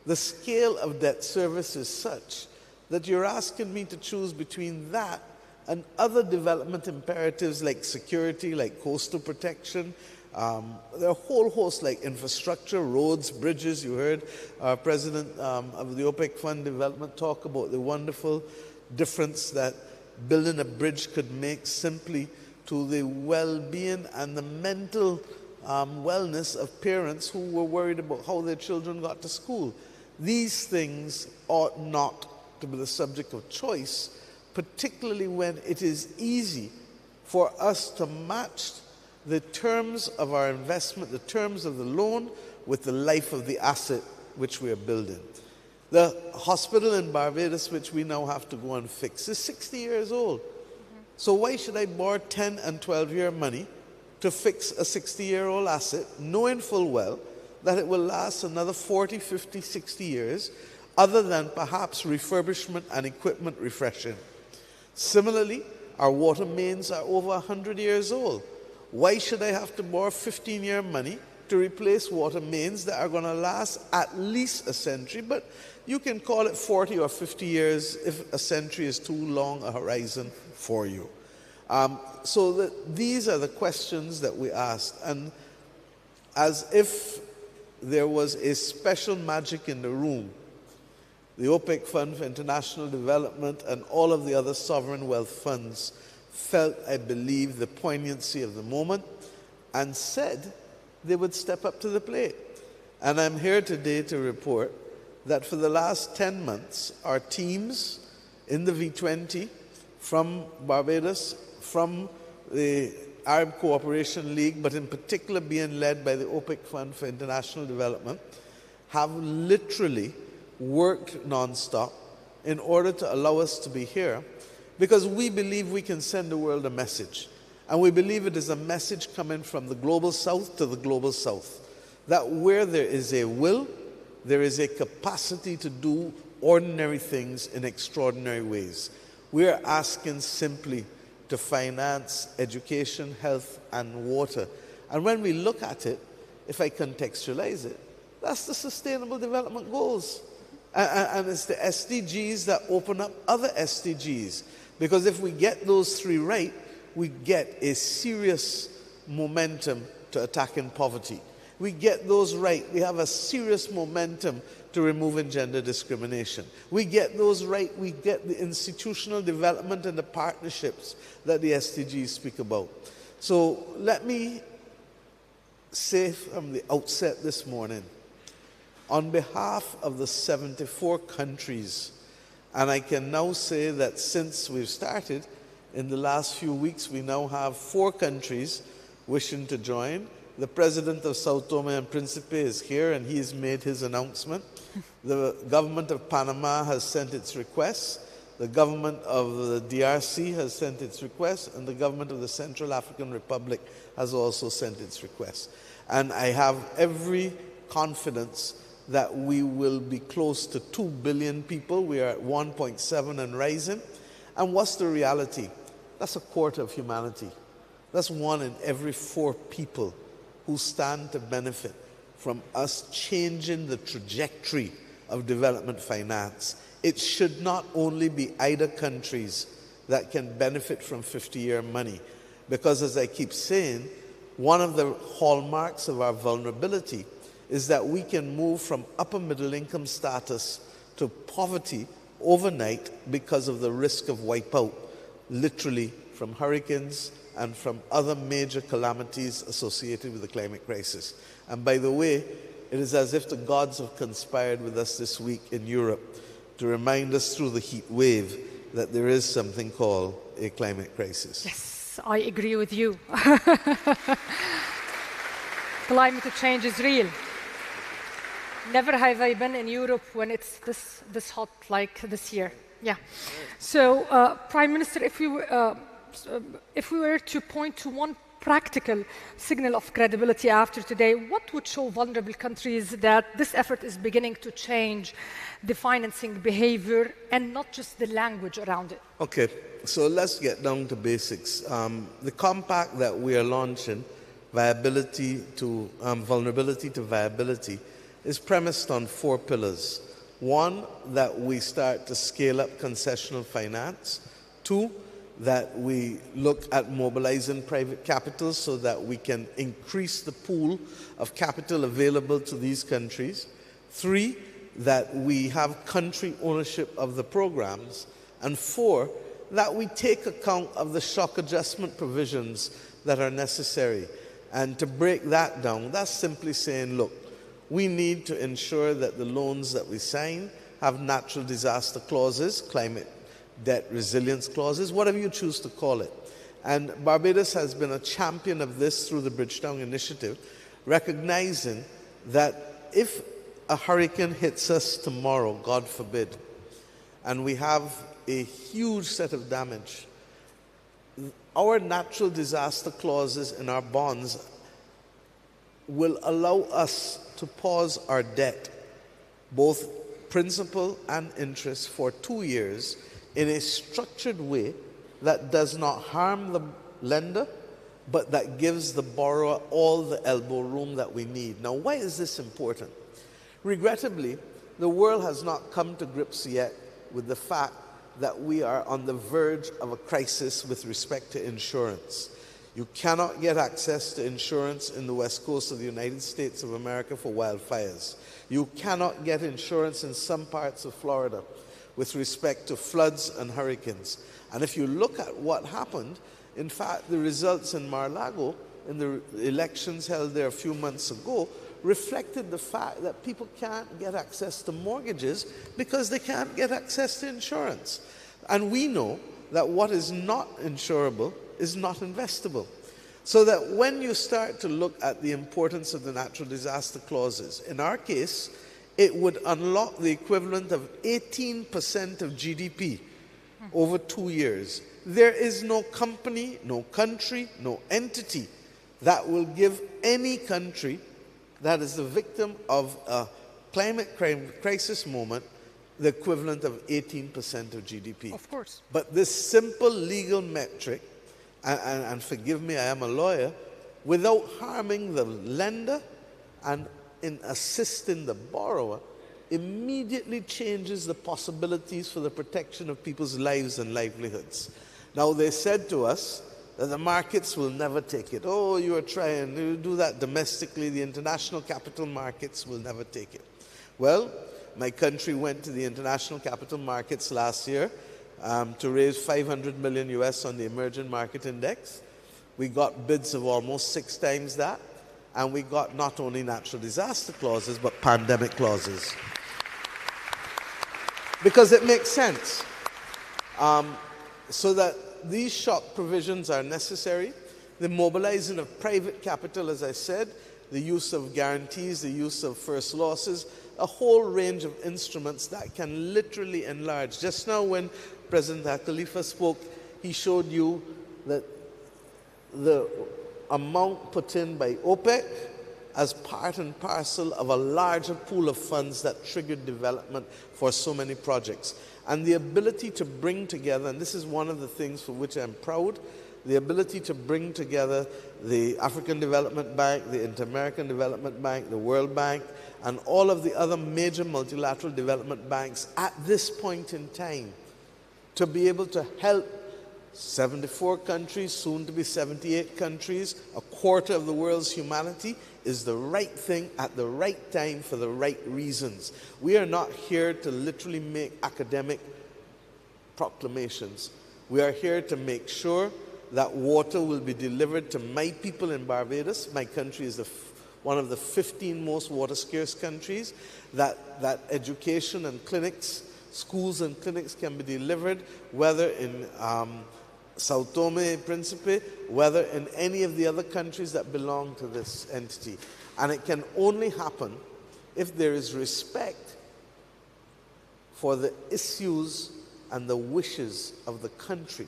the scale of debt service is such that you're asking me to choose between that and other development imperatives like security, like coastal protection. There are a whole host like infrastructure, roads, bridges. You heard our president of the OPEC Fund Development talk about the wonderful difference that building a bridge could make simply to the well-being and the mental wellness of parents who were worried about how their children got to school. These things ought not to be the subject of choice, particularly when it is easy for us to match the terms of our investment, the terms of the loan, with the life of the asset which we are building. The hospital in Barbados, which we now have to go and fix, is 60 years old. So why should I borrow 10 and 12-year money to fix a 60-year-old asset, knowing full well that it will last another 40, 50, 60 years, other than perhaps refurbishment and equipment refreshing? Similarly, our water mains are over 100 years old. Why should I have to borrow 15-year money to replace water mains that are going to last at least a century? But you can call it 40 or 50 years if a century is too long a horizon for you. So these are the questions that we asked. And as if there was a special magic in the room, the OPEC Fund for International Development and all of the other sovereign wealth funds felt, I believe, the poignancy of the moment and said they would step up to the plate. And I'm here today to report that for the last 10 months, our teams in the V20 from Barbados, from the Arab Cooperation League, but in particular being led by the OPEC Fund for International Development, have literally worked non-stop in order to allow us to be here, because we believe we can send the world a message. And we believe it is a message coming from the global south to the global south, that where there is a will, there is a capacity to do ordinary things in extraordinary ways. We are asking simply to finance education, health, and water. And when we look at it, if I contextualize it, that's the Sustainable Development Goals. And it's the SDGs that open up other SDGs. Because if we get those three right, we get a serious momentum to attacking poverty. We get those right, we have a serious momentum to removing gender discrimination. We get those right, we get the institutional development and the partnerships that the SDGs speak about. So let me say from the outset this morning, on behalf of the 74 countries, and I can now say that since we've started, in the last few weeks, we now have 4 countries wishing to join. The president of Sao Tome and Principe is here, and he's made his announcement. The government of Panama has sent its request. The government of the DRC has sent its request, and the government of the Central African Republic has also sent its request. And I have every confidence that we will be close to 2 billion people. We are at 1.7 and rising. And what's the reality? That's a quarter of humanity. That's 1 in every 4 people who stand to benefit from us changing the trajectory of development finance. It should not only be either countries that can benefit from 50-year money, because as I keep saying, one of the hallmarks of our vulnerability is that we can move from upper middle income status to poverty overnight because of the risk of wipeout, literally from hurricanes and from other major calamities associated with the climate crisis. And by the way, it is as if the gods have conspired with us this week in Europe to remind us through the heat wave that there is something called a climate crisis. Yes, I agree with you. Climate change is real. Never have I been in Europe when it's this hot like this year. Yeah. So, Prime Minister, if we were to point to one practical signal of credibility after today, what would show vulnerable countries that this effort is beginning to change the financing behavior and not just the language around it? Okay, so let's get down to basics. The compact that we are launching, vulnerability to viability, is premised on 4 pillars. 1, that we start to scale up concessional finance. 2, that we look at mobilizing private capital so that we can increase the pool of capital available to these countries. 3, that we have country ownership of the programs. And 4, that we take account of the shock adjustment provisions that are necessary. And to break that down, that's simply saying, look, we need to ensure that the loans that we sign have natural disaster clauses, climate debt resilience clauses, whatever you choose to call it. And Barbados has been a champion of this through the Bridgetown Initiative, recognizing that if a hurricane hits us tomorrow, God forbid, and we have a huge set of damage, our natural disaster clauses in our bonds will allow us to pause our debt, both principal and interest, for 2 years in a structured way that does not harm the lender, but that gives the borrower all the elbow room that we need. Now, why is this important? Regrettably, the world has not come to grips yet with the fact that we are on the verge of a crisis with respect to insurance. You cannot get access to insurance in the west coast of the United States of America for wildfires. You cannot get insurance in some parts of Florida with respect to floods and hurricanes. And if you look at what happened, in fact, the results in Mar-a-Lago in the elections held there a few months ago reflected the fact that people can't get access to mortgages because they can't get access to insurance. And we know that what is not insurable is not investable. So that when you start to look at the importance of the natural disaster clauses, in our case, it would unlock the equivalent of 18% of GDP over 2 years. There is no company, no country, no entity that will give any country that is the victim of a climate crisis moment the equivalent of 18% of GDP. Of course. But this simple legal metric, and forgive me, I am a lawyer, without harming the lender and in assisting the borrower, immediately changes the possibilities for the protection of people's lives and livelihoods. Now, they said to us that the markets will never take it. Oh, you are trying to do that domestically. The international capital markets will never take it. Well, my country went to the international capital markets last year to raise $500 million US on the emerging market index. We got bids of almost 6 times that. And we got not only natural disaster clauses, but pandemic clauses. Because it makes sense. So that these shock provisions are necessary. The mobilizing of private capital, as I said, the use of guarantees, the use of first losses, a whole range of instruments that can literally enlarge. Just now when President Al Khalifa spoke, he showed you that the amount put in by OPEC as part and parcel of a larger pool of funds that triggered development for so many projects. And the ability to bring together, and this is one of the things for which I'm proud, the ability to bring together the African Development Bank, the Inter-American Development Bank, the World Bank, and all of the other major multilateral development banks at this point in time to be able to help 74 countries, soon to be 78 countries, a quarter of the world's humanity, is the right thing at the right time for the right reasons. We are not here to literally make academic proclamations. We are here to make sure that water will be delivered to my people in Barbados. My country is one of the 15 most water-scarce countries, that education and clinics, schools and clinics can be delivered, whether in Sao Tome and Principe, whether in any of the other countries that belong to this entity. And it can only happen if there is respect for the issues and the wishes of the country,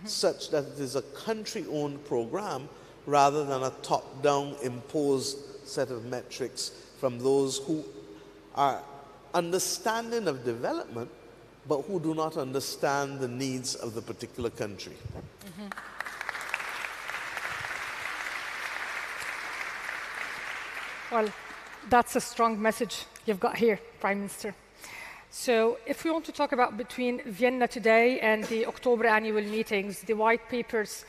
such that it is a country-owned program rather than a top-down imposed set of metrics from those who are understanding of development but who do not understand the needs of the particular country. Well, that's a strong message you've got here, Prime Minister. So if we want to talk about between Vienna today and the October annual meetings, the white papers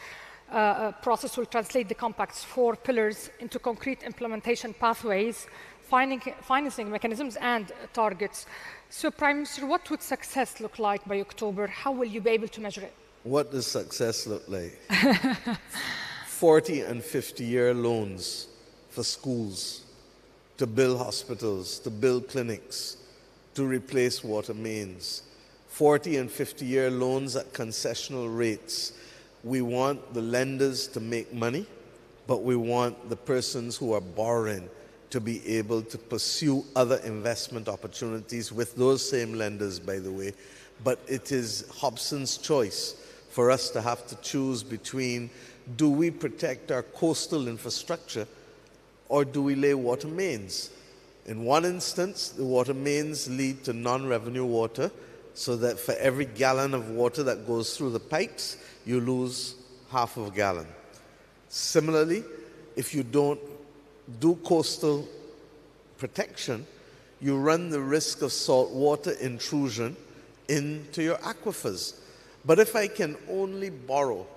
process will translate the compact's 4 pillars into concrete implementation pathways, financing mechanisms and targets. So, Prime Minister, what would success look like by October? How will you be able to measure it? What does success look like? 40 and 50-year loans for schools, to build hospitals, to build clinics, to replace water mains. 40 and 50-year loans at concessional rates. We want the lenders to make money, but we want the persons who are borrowing to be able to pursue other investment opportunities with those same lenders, by the way. But it is Hobson's choice for us to have to choose between, do we protect our coastal infrastructure or do we lay water mains? In one instance, the water mains lead to non-revenue water, so that for every gallon of water that goes through the pipes, you lose half of a gallon. Similarly, if you don't do coastal protection, you run the risk of saltwater intrusion into your aquifers. But if I can only borrow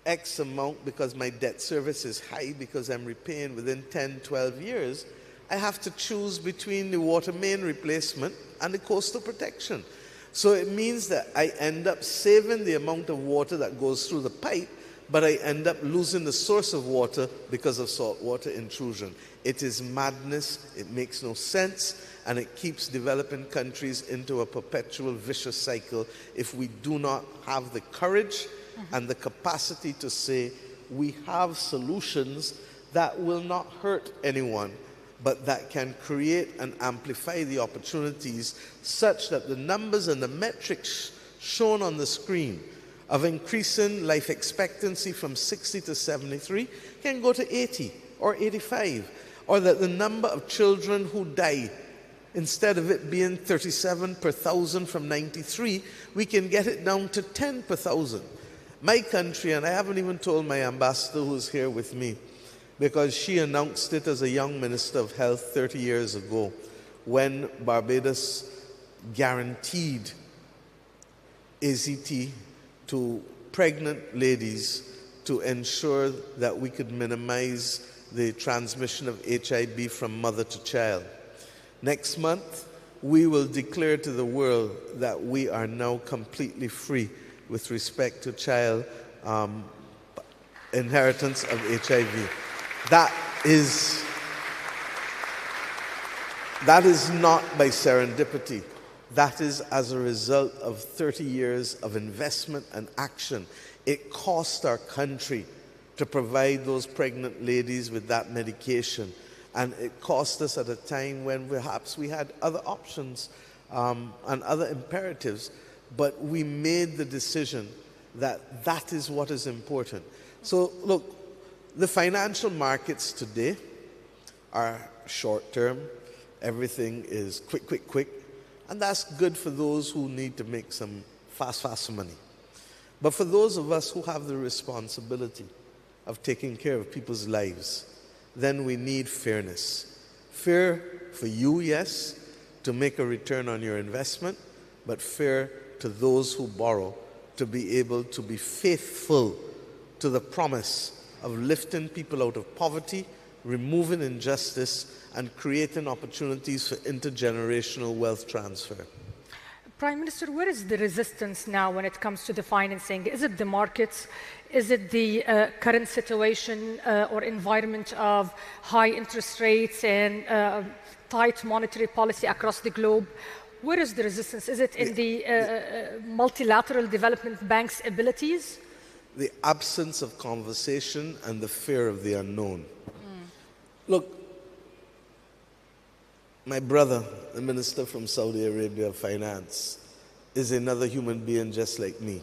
X amount because my debt service is high because I'm repaying within 10, 12 years, I have to choose between the water main replacement and the coastal protection. So it means that I end up saving the amount of water that goes through the pipe, but I end up losing the source of water because of saltwater intrusion. It is madness, it makes no sense, and it keeps developing countries into a perpetual vicious cycle if we do not have the courage and the capacity to say we have solutions that will not hurt anyone, but that can create and amplify the opportunities such that the numbers and the metrics shown on the screen of increasing life expectancy from 60 to 73 can go to 80 or 85, or that the number of children who die, instead of it being 37 per thousand from 93, we can get it down to 10 per thousand. My country, and I haven't even told my ambassador who's here with me, because she announced it as a young Minister of Health 30 years ago, when Barbados guaranteed AZT to pregnant ladies to ensure that we could minimize the transmission of HIV from mother to child. Next month, we will declare to the world that we are now completely free with respect to child inheritance of HIV. That is not by serendipity. That is as a result of 30 years of investment and action. It cost our country to provide those pregnant ladies with that medication. And it cost us at a time when perhaps we had other options and other imperatives. but we made the decision that that is what is important. So look, the financial markets today are short-term. Everything is quick, and that's good for those who need to make some fast money. But for those of us who have the responsibility of taking care of people's lives, then we need fairness. Fair for you, yes, to make a return on your investment, but fair to those who borrow to be able to be faithful to the promise of lifting people out of poverty, removing injustice, and creating opportunities for intergenerational wealth transfer. Prime Minister, where is the resistance now when it comes to the financing? Is it the markets? Is it the current situation or environment of high interest rates and tight monetary policy across the globe? Where is the resistance? Is it in the multilateral development bank's abilities? The absence of conversation and the fear of the unknown. Look, my brother, the minister from Saudi Arabia of Finance, is another human being just like me.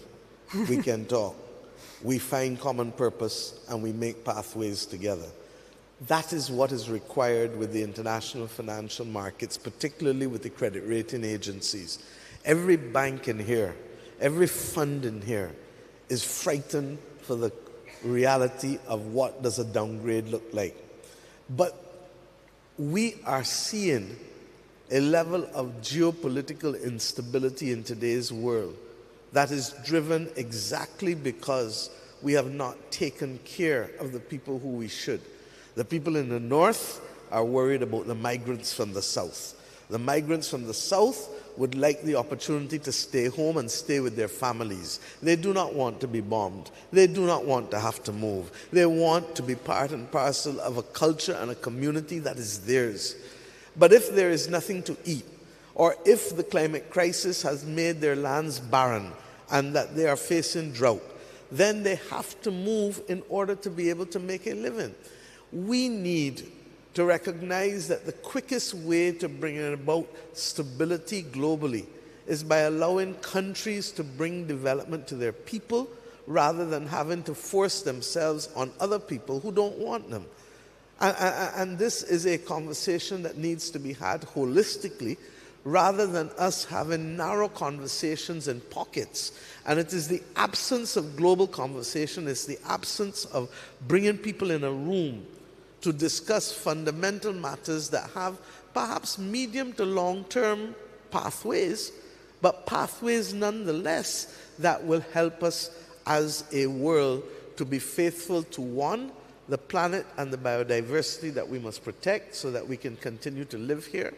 We can talk. We find common purpose and we make pathways together. That is what is required with the international financial markets, particularly with the credit rating agencies. Every bank in here, every fund in here is frightened for the reality of what does a downgrade look like. But we are seeing a level of geopolitical instability in today's world that is driven exactly because we have not taken care of the people who we should. The people in the north are worried about the migrants from the south. The migrants from the south would like the opportunity to stay home and stay with their families. They do not want to be bombed. They do not want to have to move. They want to be part and parcel of a culture and a community that is theirs. But if there is nothing to eat, or if the climate crisis has made their lands barren and that they are facing drought, then they have to move in order to be able to make a living. We need to recognize that the quickest way to bring about stability globally is by allowing countries to bring development to their people rather than having to force themselves on other people who don't want them. And this is a conversation that needs to be had holistically rather than us having narrow conversations in pockets. And it is the absence of global conversation, it's the absence of bringing people in a room to discuss fundamental matters that have perhaps medium to long-term pathways, but pathways nonetheless that will help us as a world to be faithful to one, the planet and the biodiversity that we must protect so that we can continue to live here.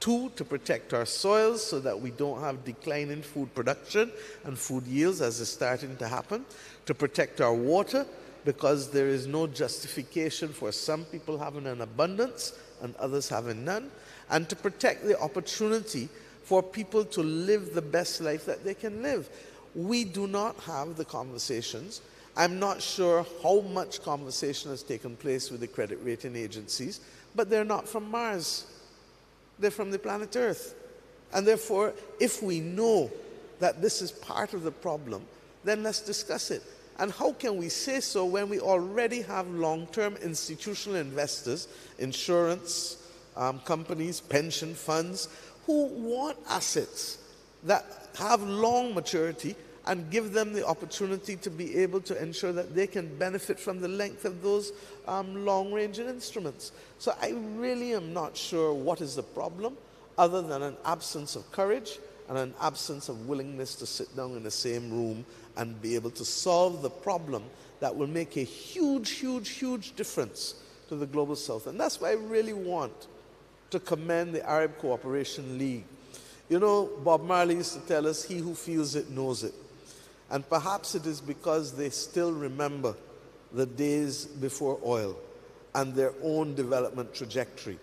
Two, to protect our soils so that we don't have decline in food production and food yields as is starting to happen. To protect our water, because there is no justification for some people having an abundance and others having none. And to protect the opportunity for people to live the best life that they can live. We do not have the conversations. I'm not sure how much conversation has taken place with the credit rating agencies, but they're not from Mars. They're from the planet Earth. And therefore, if we know that this is part of the problem, then let's discuss it. And how can we say so when we already have long-term institutional investors, insurance companies, pension funds, who want assets that have long maturity and give them the opportunity to be able to ensure that they can benefit from the length of those long-ranging instruments. So I really am not sure what is the problem other than an absence of courage and an absence of willingness to sit down in the same room and be able to solve the problem that will make a huge difference to the global south. And that's why I really want to commend the Arab Cooperation League. You know, Bob Marley used to tell us, he who feels it knows it. And perhaps it is because they still remember the days before oil and their own development trajectory,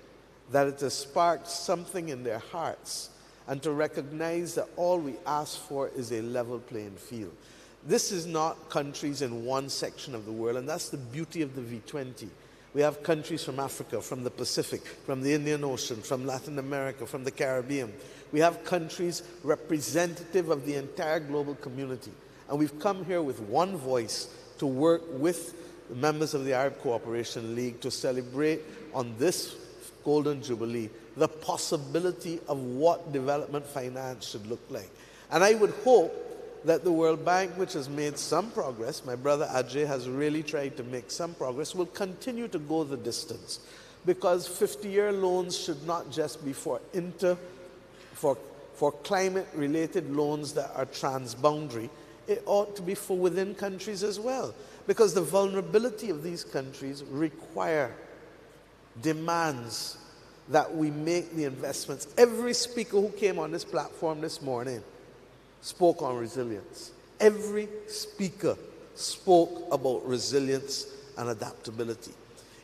that it has sparked something in their hearts, and to recognize that all we ask for is a level playing field. This is not countries in one section of the world, and that's the beauty of the V20. We have countries from Africa, from the Pacific, from the Indian Ocean, from Latin America, from the Caribbean, We have countries representative of the entire global community. And we've come here with one voice to work with the members of the Arab Cooperation League to celebrate on this Golden Jubilee the possibility of what development finance should look like. And I would hope that the World Bank, which has made some progress, my brother Ajay has really tried to make some progress, will continue to go the distance. Because 50-year loans should not just be for climate-related loans that are transboundary. It ought to be for within countries as well. Because the vulnerability of these countries demands that we make the investments. Every speaker who came on this platform this morning spoke on resilience. Every speaker spoke about resilience and adaptability.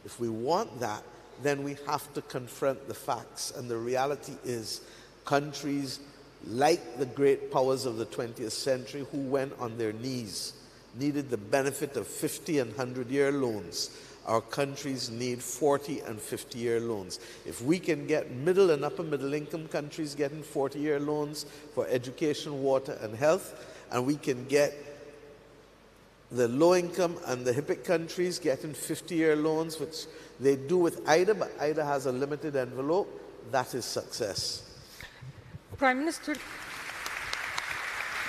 If we want that, then we have to confront the facts. And the reality is countries like the great powers of the 20th century who went on their knees needed the benefit of 50 and 100-year loans. Our countries need 40 and 50-year loans. If we can get middle and upper middle income countries getting 40-year loans for education, water and health, and we can get the low income and the HIPC countries getting 50-year loans, which they do with IDA, but IDA has a limited envelope, that is success. Prime Minister.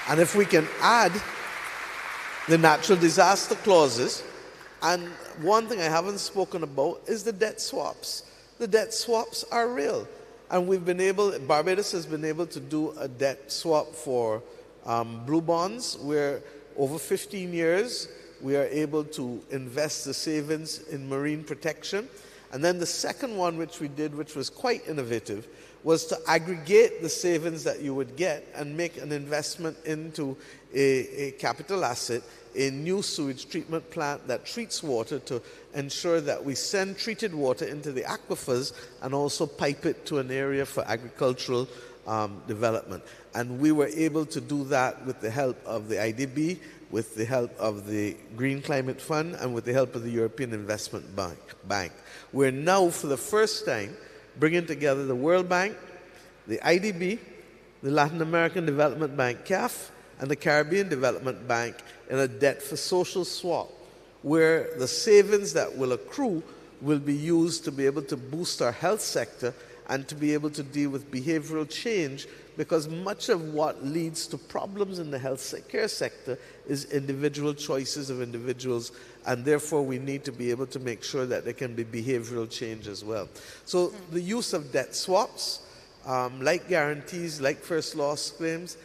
And if we can add the natural disaster clauses, and one thing I haven't spoken about is the debt swaps. The debt swaps are real. And Barbados has been able to do a debt swap for blue bonds, where over 15 years, we are able to invest the savings in marine protection. And then the second one, which we did, which was quite innovative, was to aggregate the savings that you would get and make an investment into a capital asset, a new sewage treatment plant that treats water to ensure that we send treated water into the aquifers and also pipe it to an area for agricultural development. And we were able to do that with the help of the IDB, with the help of the Green Climate Fund, and with the help of the European Investment Bank. We're now, for the first time, bringing together the World Bank, the IDB, the Latin American Development Bank, CAF, and the Caribbean Development Bank in a debt for social swap, where the savings that will accrue will be used to be able to boost our health sector and to be able to deal with behavioral change, because much of what leads to problems in the health care sector is individual choices of individuals, and therefore we need to be able to make sure that there can be behavioral change as well. So the use of debt swaps, like guarantees, like first loss claims,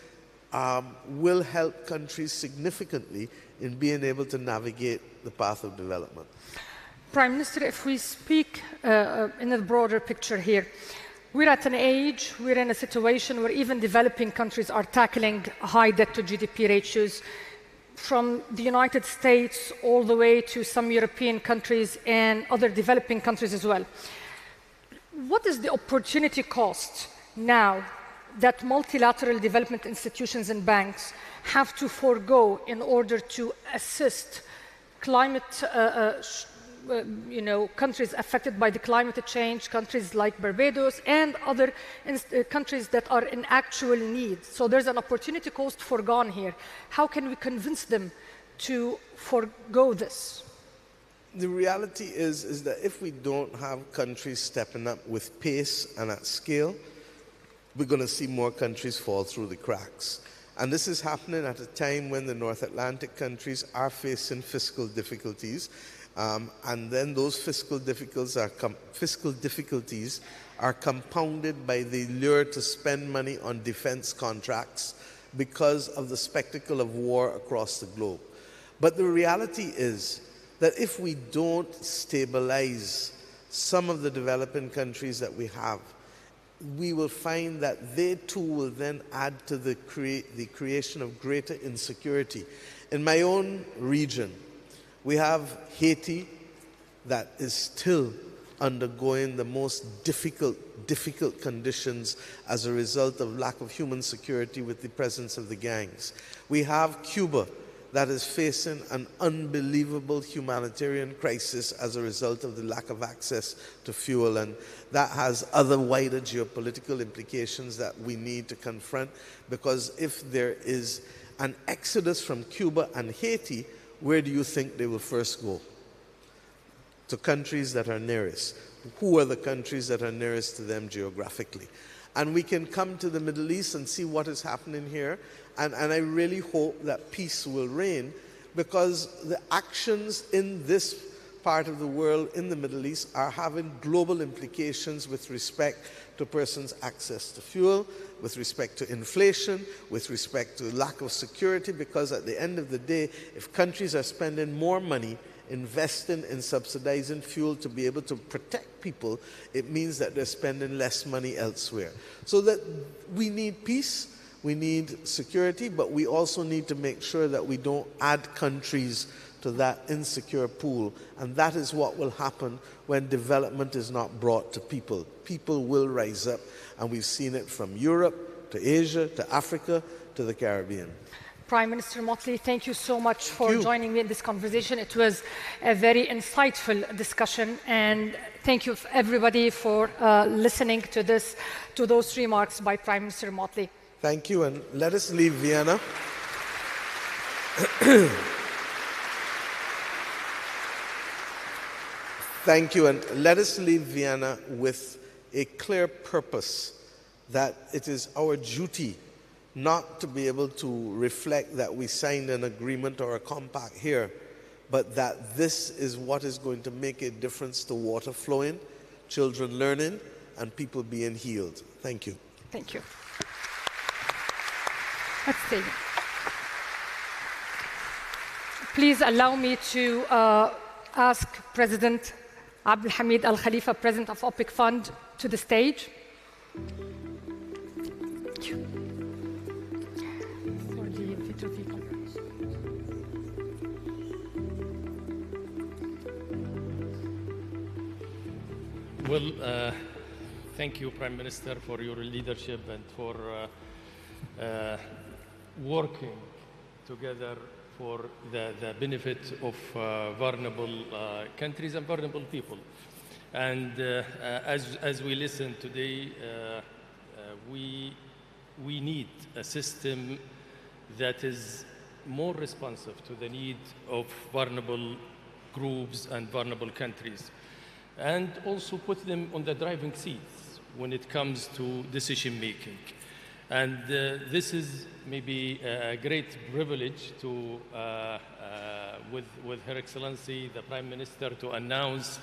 will help countries significantly in being able to navigate the path of development. Prime Minister, if we speak in a broader picture here, we're at an age, we're in a situation where even developing countries are tackling high debt to GDP ratios, from the United States all the way to some European countries and other developing countries as well. What is the opportunity cost now that multilateral development institutions and banks have to forego in order to assist climate countries affected by the climate change, countries like Barbados and other countries that are in actual need? So there's an opportunity cost forgone here. How can we convince them to forego this? The reality is that if we don't have countries stepping up with pace and at scale, we're going to see more countries fall through the cracks. And this is happening at a time when the North Atlantic countries are facing fiscal difficulties. And then those fiscal difficulties are compounded by the lure to spend money on defense contracts because of the spectacle of war across the globe. But the reality is that if we don't stabilize some of the developing countries that we have, we will find that they too will then add to the creation of greater insecurity. In my own region, we have Haiti that is still undergoing the most difficult conditions as a result of lack of human security with the presence of the gangs. We have Cuba that is facing an unbelievable humanitarian crisis as a result of the lack of access to fuel. And that has other wider geopolitical implications that we need to confront, because if there is an exodus from Cuba and Haiti, where do you think they will first go? To countries that are nearest. Who are the countries that are nearest to them geographically? And we can come to the Middle East and see what is happening here. And I really hope that peace will reign, because the actions in this part of the world, in the Middle East, are having global implications with respect to persons' access to fuel, with respect to inflation, with respect to lack of security, because at the end of the day, if countries are spending more money investing in subsidizing fuel to be able to protect people, it means that they're spending less money elsewhere. So that we need peace, we need security, but we also need to make sure that we don't add countries to that insecure pool. And that is what will happen when development is not brought to people. People will rise up, and we've seen it from Europe to Asia to Africa to the Caribbean. Prime Minister Motley, thank you so much for joining me in this conversation. It was a very insightful discussion, and thank you everybody for listening to those remarks by Prime Minister Motley. Thank you, and let us leave Vienna. Thank you, and let us leave Vienna with a clear purpose that it is our duty not to be able to reflect that we signed an agreement or a compact here, but that this is what is going to make a difference to water flowing, children learning, and people being healed. Thank you. Thank you. Let's see. Please allow me to ask President Abdul Hamid Al Khalifa, President of OPEC Fund, to the stage. Thank you. Well, thank you, Prime Minister, for your leadership and for working together for the benefit of vulnerable countries and vulnerable people. And as we listen today, we need a system that is more responsive to the need of vulnerable groups and vulnerable countries, and also put them on the driving seats when it comes to decision making. And this is maybe a great privilege to, with Her Excellency, the Prime Minister, to announce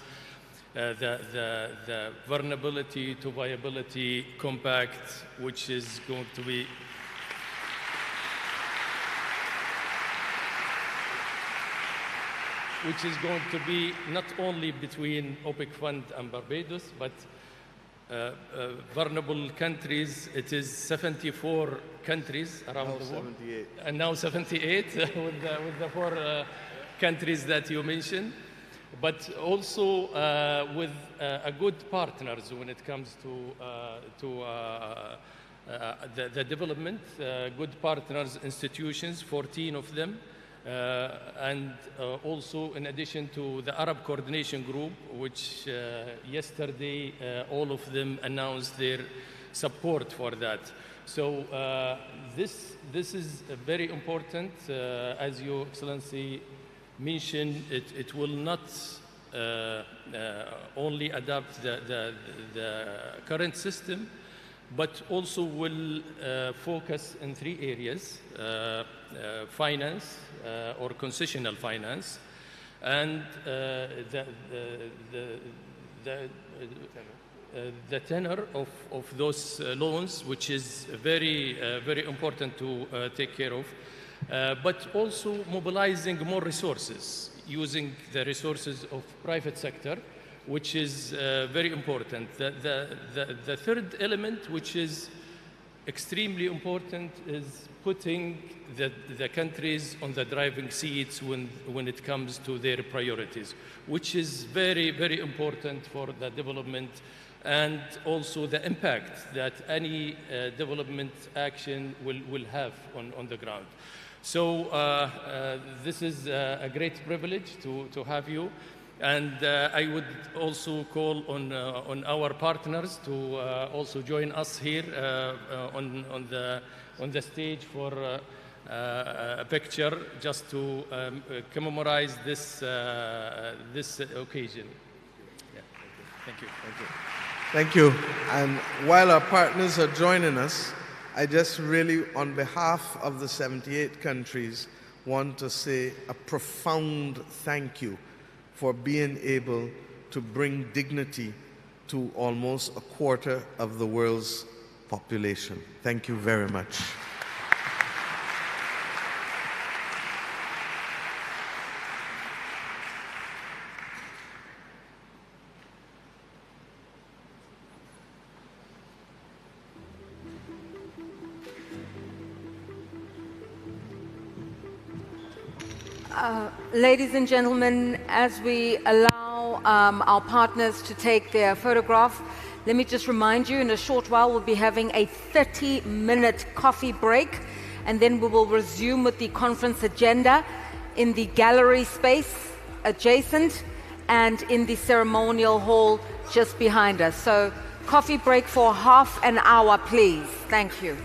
the Vulnerability to Viability Compact, which is going to be not only between OPEC Fund and Barbados, but vulnerable countries. It is 74 countries around the world. 78. And now 78 with the 4 countries that you mentioned. But also with a good partners when it comes to the development, good partners, institutions, 14 of them. And also in addition to the Arab Coordination Group, which yesterday all of them announced their support for that. So this is very important. As Your Excellency mentioned, it will not only adapt the current system, but also will focus in 3 areas: finance or concessional finance, and the tenor of those loans, which is very important to take care of, but also mobilizing more resources, using the resources of private sector, which is very important. The third element, which is extremely important, is putting the countries on the driving seats when it comes to their priorities, which is very important for the development and also the impact that any development action will have on the ground. So this is a great privilege to have you. And I would also call on our partners to also join us here on the stage for a picture, just to commemorate this occasion. Yeah, thank you. Thank you. Thank you. And while our partners are joining us, I just really, on behalf of the 78 countries, want to say a profound thank you for being able to bring dignity to almost a quarter of the world's population. Thank you very much. Ladies and gentlemen, as we allow our partners to take their photograph, let me just remind you, in a short while we'll be having a 30-minute coffee break, and then we will resume with the conference agenda in the gallery space adjacent and in the ceremonial hall just behind us. So coffee break for half an hour, please. Thank you.